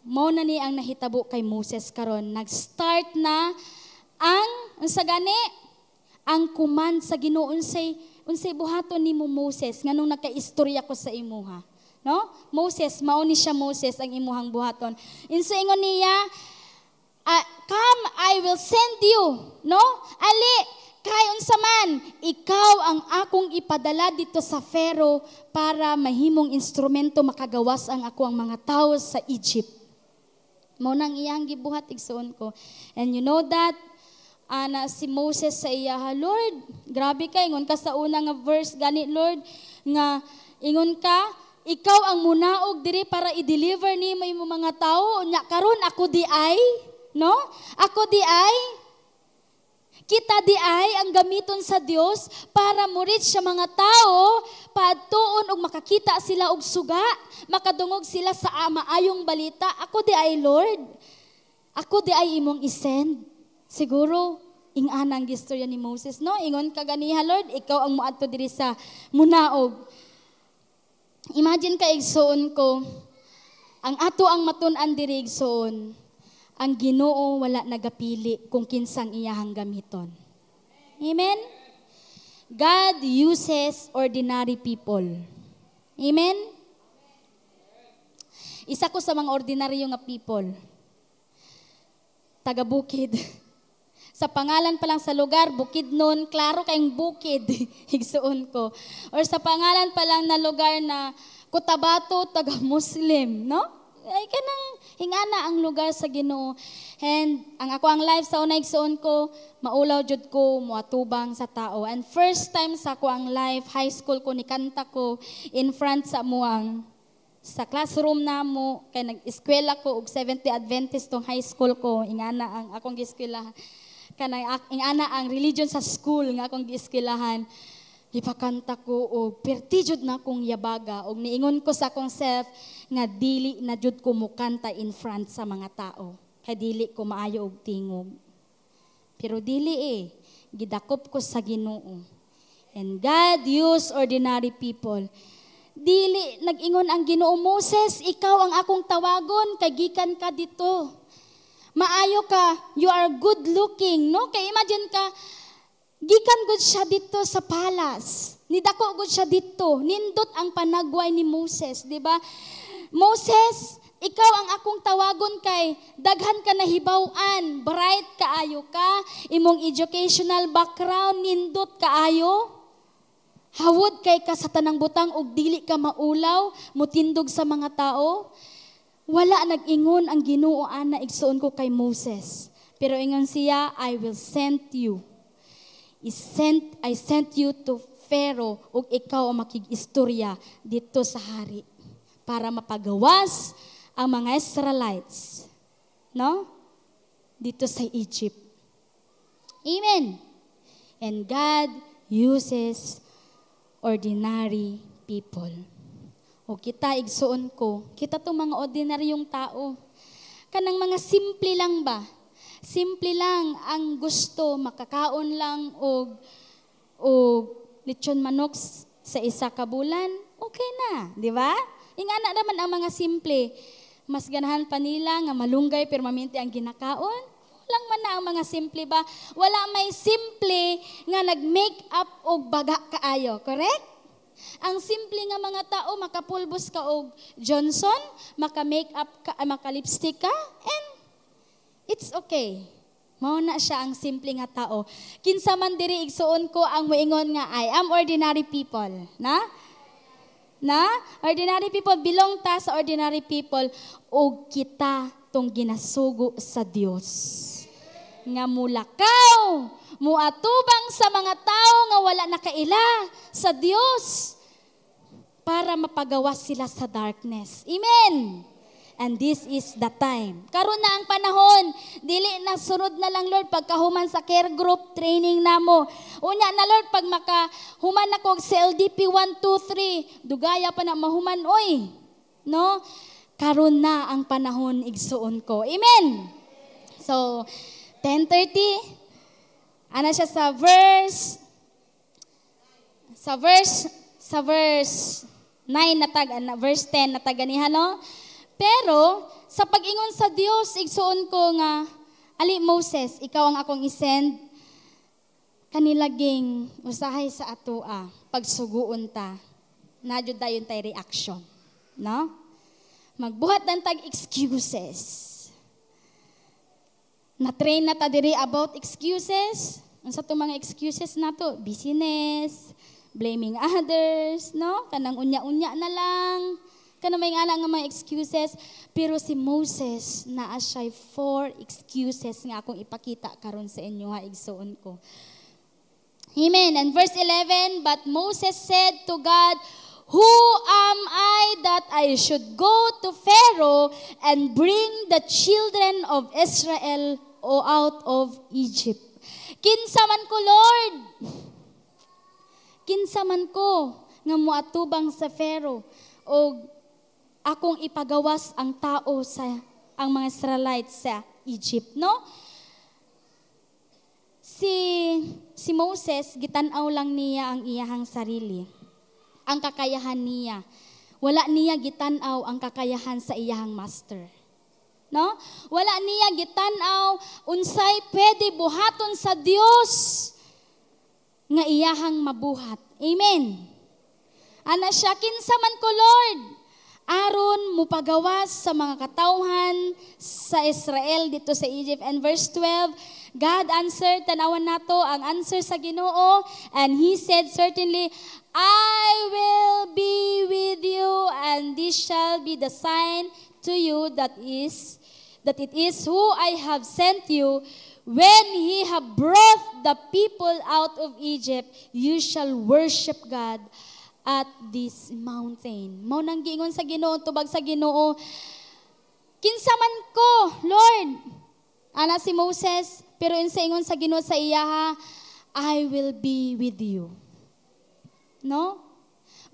Mao na ni ang nahitabo kay Moses karon. Nag-start na unsa gani ang command sa Ginoo, unsay buhaton nimo Moses nganong nakaistorya ko sa imuha, no? Moses, mao ni siya Moses ang imuhang buhaton. Inso ingon niya, come, I will send you, no? Ali, kay unsa man, ikaw ang akong ipadala dito sa Pharaoh para mahimong instrumento makagawas ang ako ang mga tao sa Egypt. Mao nang iyang gibuhat, igsuon ko. And you know that, si Moses sa iya, Lord, grabe ka, ingon ka sa una nga verse, gani Lord, nga ingon ka, ikaw ang munaog diri para i-deliver ni may mga tao, nya karon ako di ay, no? Ako di ay, kita di ay ang gamiton sa Dios para mo-reach sa mga tao, paadtuon og makakita sila og suga, makadungog sila sa maayong balita. Ako di ay, Lord. Ako di ay imong isend. Siguro, ingana ang gistorya ni Moses, no? Ingon ka ganiha, Lord, ikaw ang muadto diri sa munaog. Imagine ka, igsoon ko, ang ato ang matun-an diri, igsoon, ang Ginoo wala nagapili kung kinsang iyahang gamiton. Amen? God uses ordinary people. Amen? Isa ko sa mga ordinaryo nga people. Taga-bukid. Sa pangalan pa lang sa lugar, Bukidnon, klaro kayong bukid, higsuon ko. Or sa pangalan pa lang na lugar na Cotabato, taga-Muslim, no? Ay kanang hingana ang lugar sa Ginoo. And ang ako ang life sa unay higsuon ko, maulaw jud ko moatubang sa tao. And first time sa ako ang life, high school ko, nikanta ko in front sa muang sa classroom namo, kay nag-eskwela ko og Seventh-day Adventist tong high school ko, ingana ang akong gieskwelahan. Kanang ingana ang religion sa school nga akong gieskwelahan. Ipakanta ko og perti jud na akong yabaga og niingon ko sa akong self nga dili na jud ko mukanta in front sa mga tao. Kay dili ko maayo og tingog. Pero dili gidakop ko sa Ginoo. And God used ordinary people. Dili nag-ingon ang Ginoo, Moses, ikaw ang akong tawagon kay gikan ka dito. Maayo ka, you are good looking, no? Kay imagine ka, gikan gud siya dito sa palace. Nidako gud siya dito. Nindot ang panagway ni Moses, di ba? Moses, ikaw ang akong tawagon kay daghan ka nahibaw-an, bright kaayo ka, imong educational background nindot kaayo. Hawod kay ka sa tanang butang ug dili ka maulaw, mutindog sa mga tao. Wala nag-ingon ang Ginoo ana, igsuon ko kay Moses. Pero ingon siya, I will send you. I sent you to Pharaoh ug ikaw ang makig-istorya dito sa hari para mapagawas ang mga Israelites, no? Dito sa Egypt. Amen. And God uses ordinary people. O kita, igsuon ko, kita itong mga ordinaryong tao. Kanang mga simple lang ba? Simple lang ang gusto, makakaon lang o lechon manok sa isa ka bulan, okay na, di ba? Ingana naman ang mga simple. Mas ganahan pa nila nga malunggay permanente ang ginakaon. Walang man na ang mga simple ba? Wala may simple nga nag-make up og baga kaayo, correct? Ang simple nga mga tao, makapulbos ka og Johnson, maka-make up ka, maka-lipstick ka, and it's okay. Mao na siya ang simple nga tao. Kinsa man diri igsuon ko ang moingon nga I am ordinary people, na? Ordinary people, belong ta sa ordinary people o kita tong ginasugo sa Dios. Nga mulakaw, muatubang sa mga tao nga wala nakaila sa Dios para mapagawas sila sa darkness. Amen. And this is the time. Karon na ang panahon. Dili na sunod na lang, Lord, pagkahuman sa care group training namo. Unya na, Lord, pag makahuman ako sa LDP 1, 2, 3, dugaya pa na mahuman, oy. No? Karon na ang panahon, igsuon ko. Amen. So, 10:30. Ana siya sa verse 9 verse 10 na taganihan, no? Pero, sa pag-ingon sa Dios, igsuon ko nga, ali Moses, ikaw ang akong isend, kanilaging usahay sa atoa, pagsuguon ta, nadyo dayon tay reaction. No? Magbuhat ng tag-excuses. Na-train na ta diri about excuses. Ang sa itong mga excuses na to, busyness, blaming others, no? Kanang unya-unya na lang. Kanang may nga nga mga excuses. Pero si Moses, naa siya 4 excuses nga akong ipakita karon sa inyo ha, igsuon ko. Amen. And verse 11, but Moses said to God, who am I that I should go to Pharaoh and bring the children of Israel out of Egypt? Kinsa man ko, Lord. Kinsa man ko nga muatubang sa Pharaoh o akong ipagawas ang tao ang mga Israelites sa Egypt, no? Si Moses, gitanaw lang niya ang iyahang sarili. Ang kakayahan niya. Wala niya gitanaw ang kakayahan sa iyahang master. No? Wala niya gitanaw unsay pwede buhaton sa Dios nga iyahang mabuhat. Amen. Ana siya, kinsa man ko, Lord, aron mupagawas sa mga katawhan sa Israel dito sa Egypt. And verse 12, God answered, tanawan nato ang answer sa Ginoo, and He said, certainly, I will be with you, and this shall be the sign to you that it is who I have sent you. When He have brought the people out of Egypt, you shall worship God at this mountain. Mao nang giingon sa Ginoo, tubag sa Ginoo, kinsa man ko, Lord. Ana si Moses, pero insa ingon sa Ginoo sa iyaha, I will be with you. No?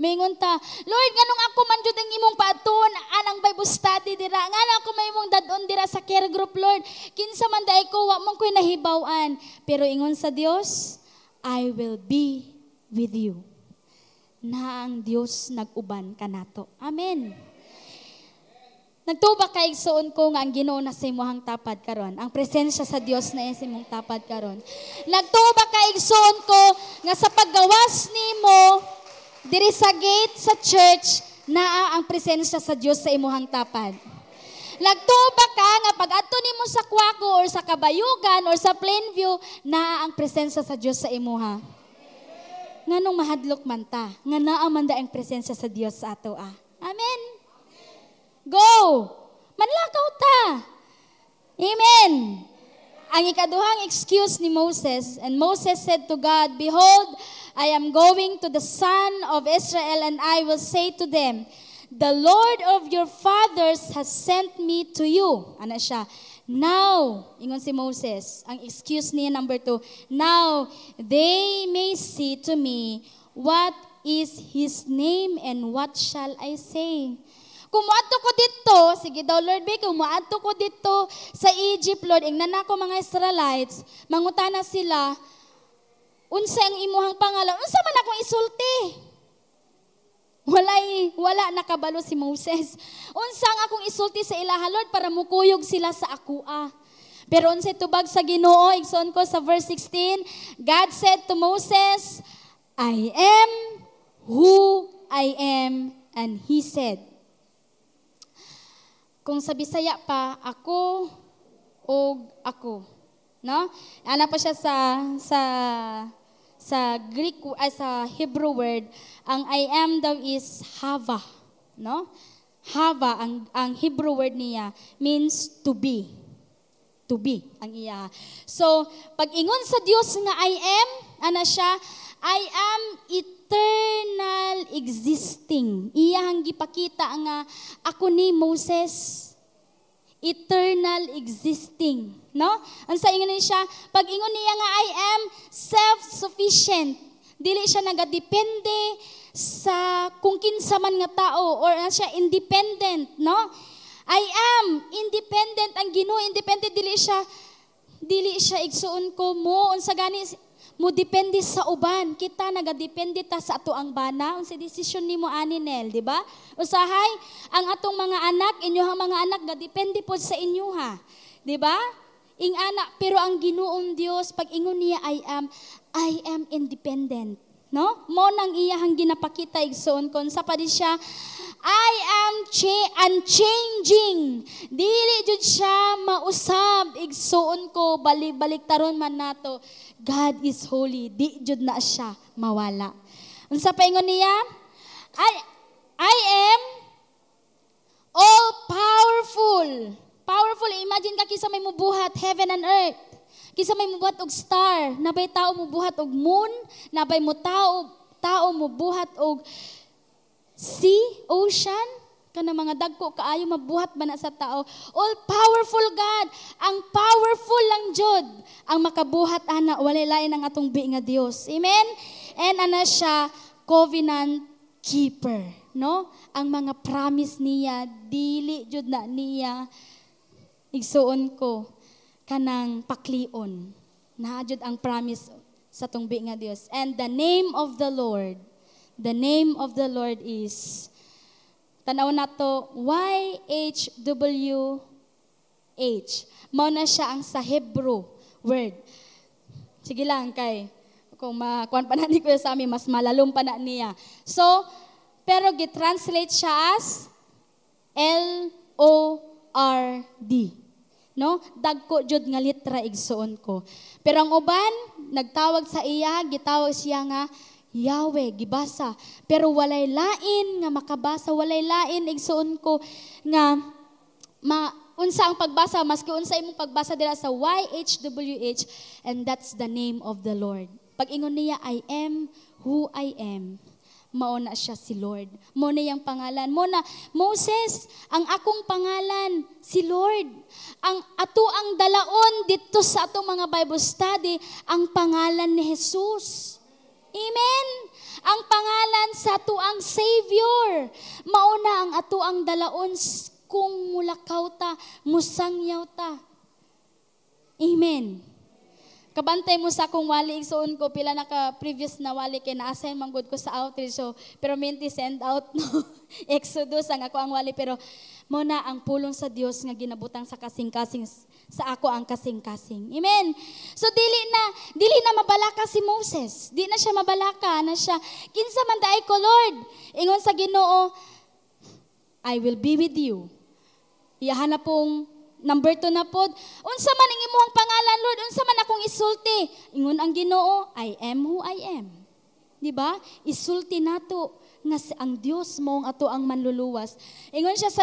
Maingon ta, Lord, nganong ako man jud ang imong paadton anang Bible study dira. Ngano ako may imong dadon dira sa care group, Lord. Kinsa man daay ko, wa man ko'y nahibaw-an. Pero ingon sa Dios, I will be with you. Na ang Dios nag-uban kanato. Amen. Nagtuba kay igsuon ko nga ang Ginoo na sa imong tapad karon. Ang presensya sa Dios na sa imong tapad karon. Nagtuba kay igsuon ko nga sa paggawas nimo diri sa gate sa church naa ang presensya sa Dios sa imong tapad. Nagtuba ka nga pag adto nimo sa Kwaku or sa Kabayugan or sa Plainview naa ang presensya sa Dios sa imuha. Nganong mahadlok man ta, nga naa man da ang presensya sa Dios sa ato. Amen. Go! Manlakaw ta. Amen. Ang ikaduhang excuse ni Moses, and Moses said to God, behold, I am going to the son of Israel, and I will say to them, the Lord of your fathers has sent me to you. Ano siya? Now, ingon si Moses, ang excuse niya number 2, now they may see to me what is his name and what shall I say. Kung muadto ko dito, sige daw Lord, kung muadto ko dito sa Egypt, Lord, ingnan ako mga Israelites, mangutana sila, unsa ang imuhang pangalan? Unsa man akong isulti? Wala nakabalo si Moses. Unsa ang akong isulti sa ilaha, Lord, para mukuyog sila sa akua. Pero unsay tubag sa Ginoo, igsoon ko sa verse 16, God said to Moses, I am who I am, and he said. Kung sa Bisaya pa, ako o ako, no? Ana pa siya sa Greek, sa Hebrew word, ang I am daw is hava, no? Hava, ang Hebrew word niya means to be. To be, ang iya. So, pag ingon sa Dios nga I am, ana siya, I am eternal existing. Iyang gipakita nga ako ni Moses, eternal existing, no? Ang sa ingon niya, pag ingon niya nga I am self-sufficient. Dili siya nagadepende sa kung kinsa man nga tao or siya independent, no? I am independent. Ang Ginoo independent, dili siya igsuon ko mo unsa gani mo depende sa uban. Kita nagadepende ta sa ato ang bana unsa desisyon nimo ani Nel, di ba? Usahay ang atong mga anak, inyohang mga anak gadepende pod sa inyo ha. Di ba? Ing anak, pero ang Ginoong Dios pag ingon niya I am independent, no? Mo nang iyahang ginapakita igsoon kon sa pa di siya I am unchanging. Dili jud siya mausab igsuon ko balik taron man nato. God is holy. Di jud na siya mawala. Unsa pa ingon niya? I am all powerful. Powerful. Imagine ka kisa may mubuhat heaven and earth. Kisa may mubuhat og star, nabay tao mubuhat og moon, nabay mo tao mubuhat og sea, ocean, kana mga dagko kaayo mabuhat ba na sa tao. All powerful God, ang powerful lang jud ang makabuhat ana, walay lain ang atong bi nga Dios. Amen. And ana siya covenant keeper, no? Ang mga promise niya dili jud na niya igsuon ko kanang paklion. Na jud ang promise sa tong bi nga Dios. And the name of the Lord is, tanaw na to, YHWH. Mao na siya ang sa Hebrew word. Sige lang kay, kung makuan pa na ni Kuya Sammy, mas malalom pa na niya. So, pero gitranslate siya as LORD. No? Dagko jud nga litra igsuon ko. Pero ang uban, nagtawag sa iya, gitawag siya nga Yahweh, gibasa. Pero walay lain nga makabasa, walay lain igsuon ko nga unsa ang pagbasa, maski unsa imong pagbasa dira sa YHWH, and that's the name of the Lord. Pag ingon niya, I am who I am, mao na siya si Lord. Mao na yang pangalan. Mao na, Moses, ang akong pangalan, si Lord. Ang ato ang dalaon dito sa atong mga Bible study, ang pangalan ni Jesus. Amen. Ang pangalan sa ato ang Savior. Mauna ang ato ang dalaon kung mulakaw ta, musangyaw ta. Amen. Kabantay mo sa akong wali, igsoon ko, pila naka-previous na wali, kay na-assign manggod ko sa outreach, so, pero minti send out, no? Exodus, ang ako ang wali, pero muna ang pulong sa Dios nga ginabutang sa kasing-kasing, sa ako ang kasing-kasing. Amen. So, dili na mabalaka si Moses. Di na siya mabalaka, na siya, kinsa man daay ko, Lord, ingon sa Ginoo, I will be with you. Iyahan na pong number 2 na pod, unsa man ang imong pangalan, Lord, unsa man akong isulti. Ingon ang Ginoo, I am who I am. Di ba? Isulti nato nga ang Dios mo ang ato ang manluluwas. Ingon siya sa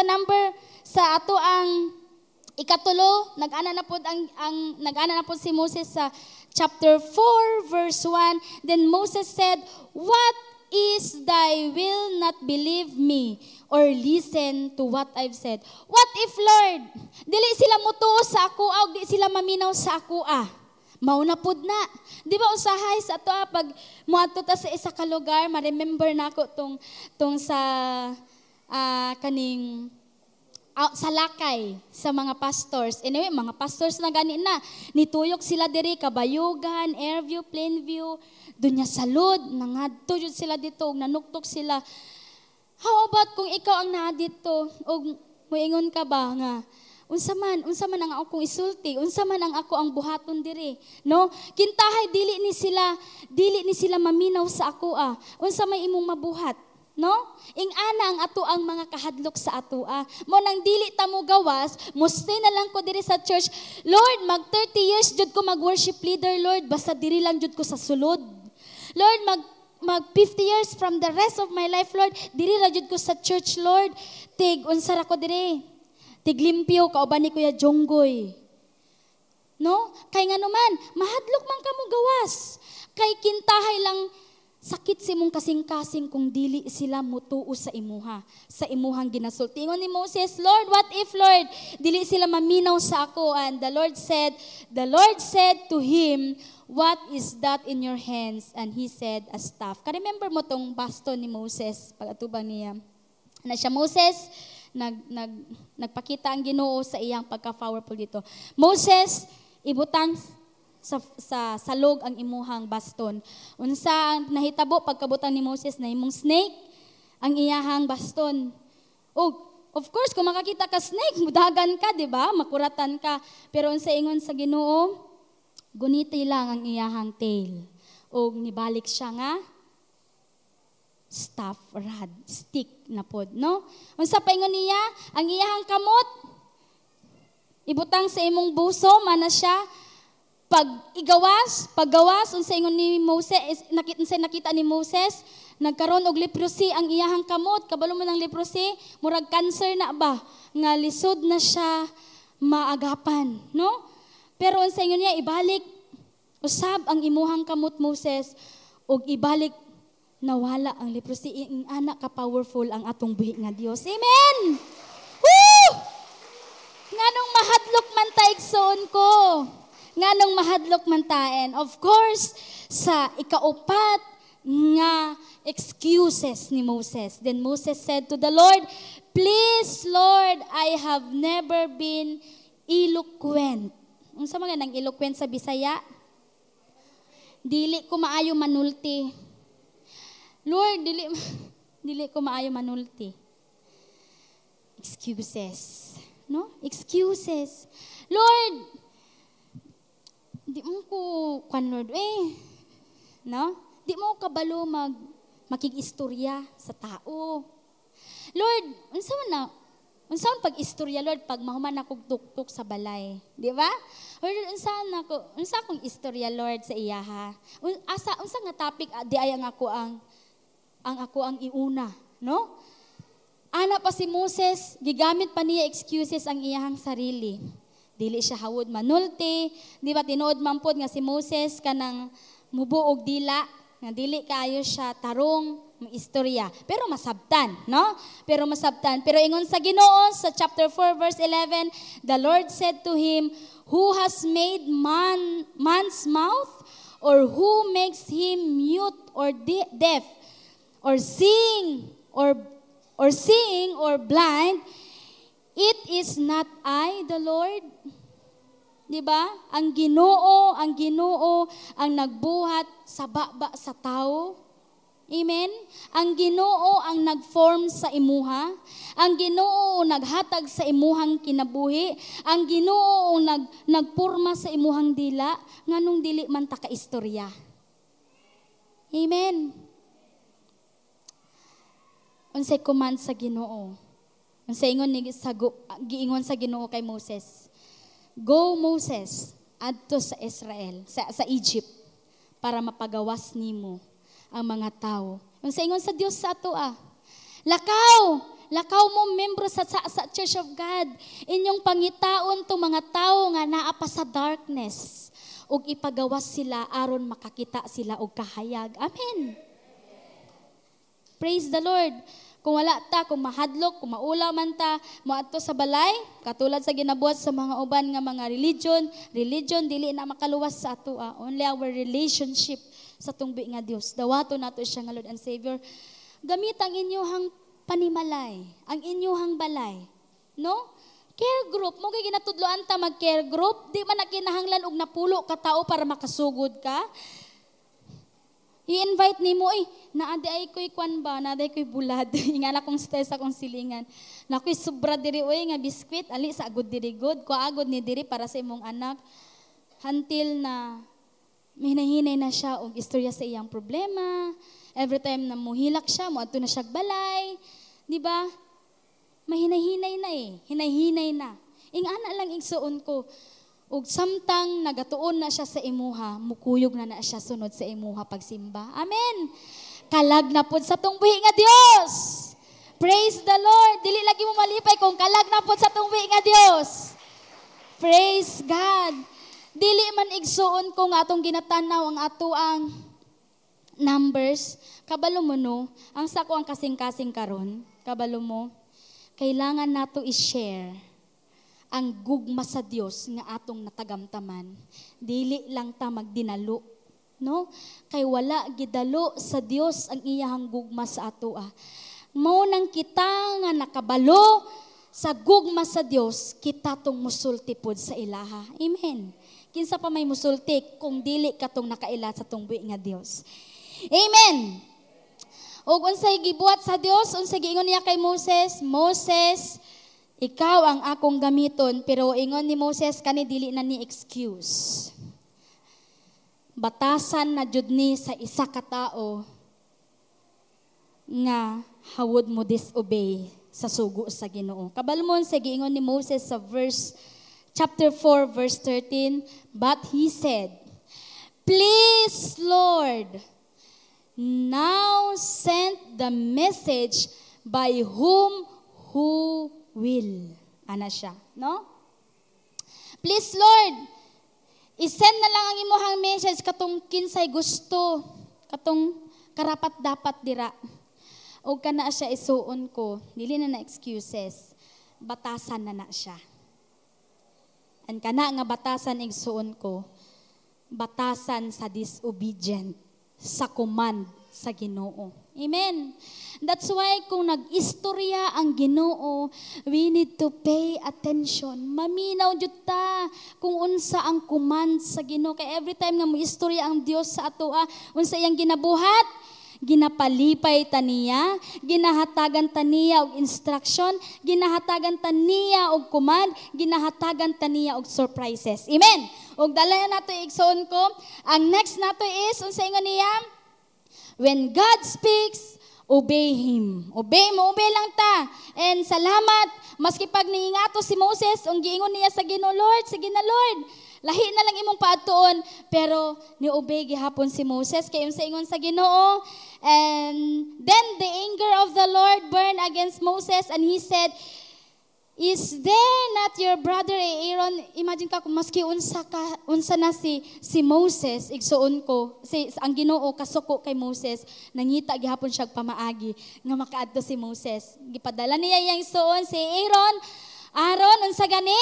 ato ang ikatulo, nag-ana na pod si Moses sa chapter 4 verse 1. Then Moses said, "What is thy will not believe me or listen to what I've said?" What if, Lord, dili sila mutuo sa ako o di sila maminaw sa ako Mao na pud na. Di ba usahay sa ato pag muadto ta sa isa ka lugar, ma-remember nako tong sa kaning salakay sa mga pastors. Anyway, mga pastors na gani na. Nituyok sila diri, Kabayugan, Airview, Plainview, dunya salud, nangadto jud sila dito, nanuktok sila. How about kung ikaw ang naa dito, o moingon ka ba nga, unsa man ang akong isulti, unsa man ang ako ang buhaton diri, no? Kintahay dili ni sila maminaw sa ako unsa may imong mabuhat, no? Ing-ana ang ato ang mga kahadlok sa ato mo nang dili ta mo gawas, mo stay na lang ko diri sa church. Lord, mag 30 years jud ko mag-worship leader, Lord, basta diri lang jud ko sa sulod. Lord, mag 50 years from the rest of my life, Lord, diri ra jud ko sa church, Lord. Tig unsa ra ko diri? Tig limpyo kauban ni Kuya Jonggoy. No? Kay nga naman, mahadlok man ka mo gawas. Kay kintahay lang sakit si mong kasing-kasing kung dili sila mutuo sa imuha, sa imuhang ginasulti. Ingon ni Moses, Lord, what if, Lord, dili sila maminaw sa ako? And the Lord said to him, what is that in your hands? And he said, a staff. Ka-remember mo tong baston ni Moses, pag-atubang niya. Na siya, Moses, nagpakita ang Ginoo sa iyang pagka-powerful dito. Moses, ibutang sa salog ang imuhang baston. Unsa ang nahitabo pagkabutan ni Moses na imong snake, ang iyahang baston. Of course, kung makakita ka snake, mudagan ka, di ba? Makuratan ka. Pero unsa ingon sa Ginoo, guniti lang ang iyahang tail. O nibalik siya nga, staff, rod, stick na pod, no? Unsa pa ingon niya, ang iyahang kamot, ibutang sa imong buso, mana siya, paggawas, unsa ingon ni Moses, nakita ni Moses, nagkaroon og leprosy ang iyahang kamot, kabalo mo ng leprosy, murag cancer na ba, nga lisod na siya maagapan, no? Pero unsa ingon niya, ibalik, usab ang imuhang kamot, Moses, og ibalik, nawala ang leprosy. Ing anak ka powerful ang atong buhi nga Dios. Amen! Woo! Nganong mahadlok man ta igsoon ko. Nganong mahadlok man taen. Of course, sa ikaupat nga excuses ni Moses. Then Moses said to the Lord, please, Lord, I have never been eloquent. Unsa man nga nang eloquent sa Bisaya? Dili ko maayo manulti. Lord, dili ko maayo manulti. Excuses. No? Excuses. Lord, di mo ko, Lord, no? Di mo kabalo makig-istorya sa tao. Lord, unsa man pag-istorya, Lord, pag mahuman ako tuktok sa balay. Di ba? Lord, unsa akong istorya, Lord, sa iyaha? Unsa nga topic, di ay ang ako ang iuna, no? Ana pa si Moses, gigamit pa niya excuses ang iyahang sarili. Dili siya hawod manulti, di ba tinuod man pod nga si Moses kanang mubuog dila, nga dili kayo siya tarong istorya. Pero masabtan, no? Pero ingon sa Ginoo sa chapter 4 verse 11, the Lord said to him, who has made man's mouth, or who makes him mute or deaf? Or seeing or blind, it is not I, the Lord. Di ba? Ang Ginoo ang nagbuhat sa baba sa tao. Amen? Ang Ginoo ang nagform sa imuha. Ang Ginoo naghatag sa imuhang kinabuhi. Ang Ginoo nagpurma sa imuhang dila, nganong dili man ta kaistorya. Amen. Unsay command sa Ginoo. Unsay giingon sa Ginoo kay Moses. Go, Moses, adto sa Israel, sa Egypt, para mapagawas nimo ang mga tao. Unsay ingon sa Dios sa ato Lakaw mo membro sa Church of God. Inyong pangitaon to mga tao nga naa pa sa darkness ug ipagawas sila aron makakita sila og kahayag. Amen. Praise the Lord. Kung wala ta, kung mahadlok, kung maula man ta, moadto sa balay, katulad sa ginabuhat sa mga uban nga mga religion dili na makaluwas sa ato. Only our relationship sa tungbi nga Dios. Dawato nato siya nga Lord and Savior. Gamit ang inyong panimalay, ang inyong balay. No? Care group, mo kay ginatudloan ta mag-care group, di man na kinahanglan og napulo ka tao para makasugod ka. I-invite nimo, naadi ay ko'y kwan ba, naadi ay ko'y bulad. Ingana kong stress akong silingan. Na ko'y sobra diri, nga biskwit, ali sa agod diri good, ko agod ni diri para sa imong anak. Until na hinahinay na siya og istorya sa iyang problema. Every time na muhilak siya, muadto na siya balay. Di ba? Mahinahinay na Hinahinay na. Ingana lang igsuon ko. Ug samtang nagatuon na siya sa imuha, mukuyog na siya sunod sa imuha pagsimba. Amen. Kalag na pod sa tong buhi nga Dios. Praise the Lord. Dili lagi mo malipay kung kalag na pod sa tong buhi nga Dios. Praise God. Dili man igsuon ko nga atong ginatanaw ang atuang numbers. Kabalo mo no, ang sako ang kasing-kasing karon. Kabalo mo. Kailangan nato i-share ang gugma sa Dios nga atong natagamtaman. Dili lang ta magdinalo, no? Kay wala gidalo sa Dios ang iyahang gugma sa ato. Mao nang kita nga nakabalo sa gugma sa Dios, kita tong musulti pod sa ilaha. Amen. Kinsa pa may musulti kung dili katong nakaila sa tong buhi nga Dios. Amen. Og unsay gibuhat sa Dios, unsay giingon niya kay Moses, Moses, ikaw ang akong gamiton, pero ingon ni Moses kani dili na ni excuse. Batasan na jud ni sa isa ka tawo nga hawod mo disobey sa sugo sa Ginoo. Kabalmon sa giingon ni Moses sa chapter 4 verse 13, but he said, "Please Lord, now send the message by who will." Ana siya, no? Please Lord, isend na lang ang imuhang message katong kinsay gusto, katong karapat dapat dira. O kana siya isuon ko, dili na excuses, batasan na siya. An kana nga batasan igsuon ko, batasan sa disobedient, sa command sa Ginoo. Amen. That's why kung nag-istorya ang Ginoo, we need to pay attention. Maminaw jud ta kung unsa ang command sa Ginoo. Kay every time nga mo istorya ang Dios sa atoa, unsa iyang ginabuhat, ginapalipay ta niya, ginahatagan ta niya og instruction, ginahatagan ta niya og command, ginahatagan ta niya og surprises. Amen. Og dala nato igsoon ko, ang next nato is unsa ingon niya? When God speaks, obey Him. Obey lang ta. And salamat, maski pag niingato si Moses, ang giingon niya sa Ginoo, Lord, sige na Lord, lahi na lang imong paadtuon, pero ni-obey gihapon si Moses, kay unsa ingon sa Ginoo, and then the anger of the Lord burned against Moses, and he said, "Is there not your brother Aaron?" Imagine ka kung maski unsa na si Moses, igsuon ko, ang Ginoo kasuko kay Moses, nangita gihapon siya pamaagi nga makaadto si Moses. Gipadala niya yang igsuon si Aaron, unsa gani?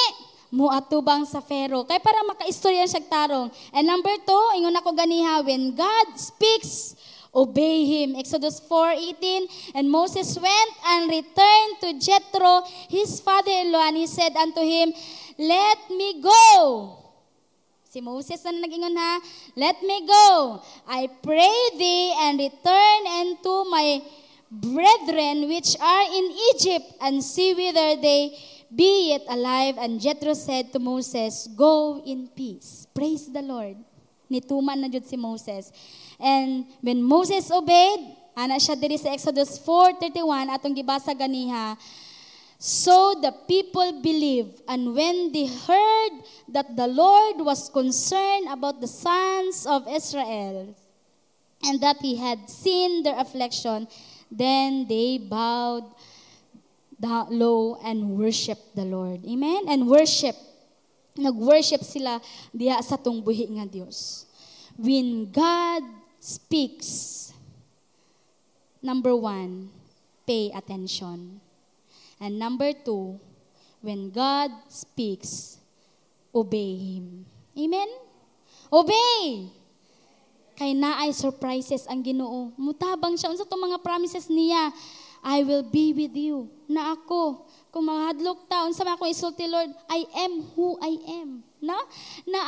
Muatubang sa Pharaoh. Kay para makaistorya siya tarong. And number 2, ingon ako ganiha, when God speaks, obey Him. Exodus 4:18, and Moses went and returned to Jethro, his father-in-law, and he said unto him, "Let me go." Si Moses na nag-ingon ha, "Let me go, I pray thee, and return unto my brethren which are in Egypt, and see whether they be yet alive." And Jethro said to Moses, "Go in peace." Praise the Lord. Nituman na jud si Moses. And when Moses obeyed, ana siya diri sa Exodus 4:31 atong gibasa ganiha. So the people believed, and when they heard that the Lord was concerned about the sons of Israel, and that He had seen their affliction, then they bowed low and worshiped the Lord. Amen? And nag-worship sila diha sa tong buhi nga Dios. When God speaks, number 1, pay attention. And number 2, when God speaks, obey Him. Amen? Obey! Kay naay surprises ang Ginoo. Mutabang siya. Unsa itong mga promises niya? I will be with you. Na ako, kung mahadlok taon sa mga akong isulti, Lord, I am who I am. Na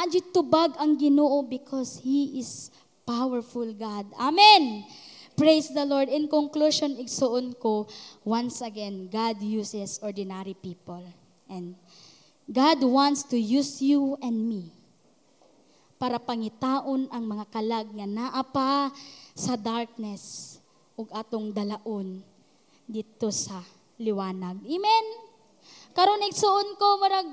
adjit tubag ang Ginoo because He is powerful God. Amen. Praise the Lord. In conclusion, igsuon ko, once again, God uses ordinary people. And God wants to use you and me para pangitaon ang mga kalag nga naa pa sa darkness ug atong dalaon dito sa liwanag. Amen. Karon igsuon ko marag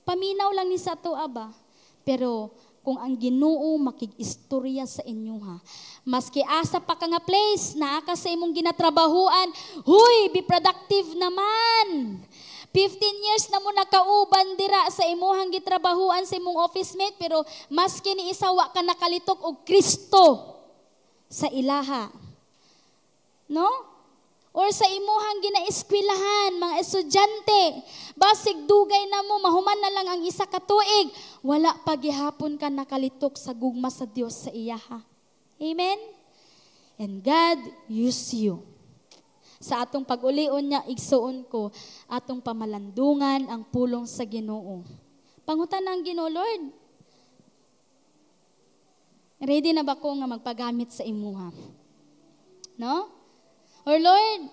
paminaw lang ni sa ato aba. Pero kung ang Ginoo makig-istorya sa inyo ha, maski asa pa ka nga place naa ka sa imong ginatrabahuan, huy, be productive naman. 15 years na mo nakauban dira sa imuhang gitrabahuan sa imong office mate, pero maski ni isawa ka nakalitok og Kristo sa ilaha. No? Or sa imuhang ginaeskwilahan, mga estudyante, basig dugay na mo, mahuman na lang ang isa ka tuig, wala pa gihapon ka nakalitok sa gugma sa Dios sa iyaha. Amen? And God use you. Sa atong pag-ulion niya, igsuon ko, atong pamalandungan ang pulong sa Ginoo. Pangutan ng Ginoo, Lord, ready na ba ko nga magpagamit sa imuha? No? Or Lord,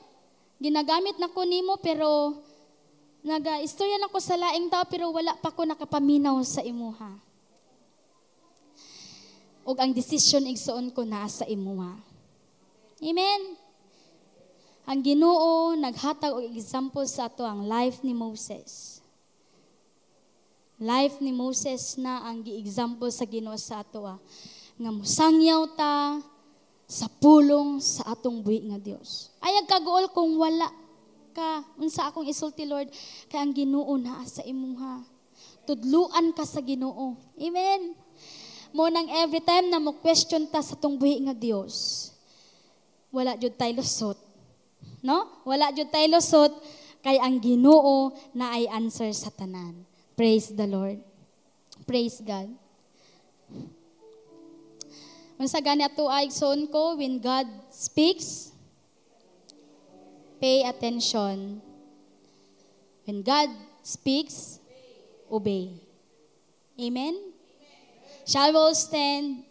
ginagamit na ko nimo pero naga-istorya na ko sa laing tao pero wala pa ko nakapaminaw sa imuha. Ug ang decision igsuon ko na sa imuha. Amen. Ang Ginoo naghatag og example sa ato ang life ni Moses. Life ni Moses na ang gi-example sa Ginoo sa ato nga musangyaw ta sa pulong sa atong buhi nga Dios. Ayag kagool kung wala ka unsa akong isulti, Lord, kay ang Ginoo naa sa imuha. Tudluan ka sa Ginoo. Amen. Mo nang every time na mo question ta sa atong buhi nga Dios, wala jud tay lusot. No? Wala jud tay lusot kay ang Ginoo na ay answer sa tanan. Praise the Lord. Praise God. Unsa gani ato ay igsoon ko, when God speaks, pay attention. When God speaks, obey. Amen? Shall we all stand?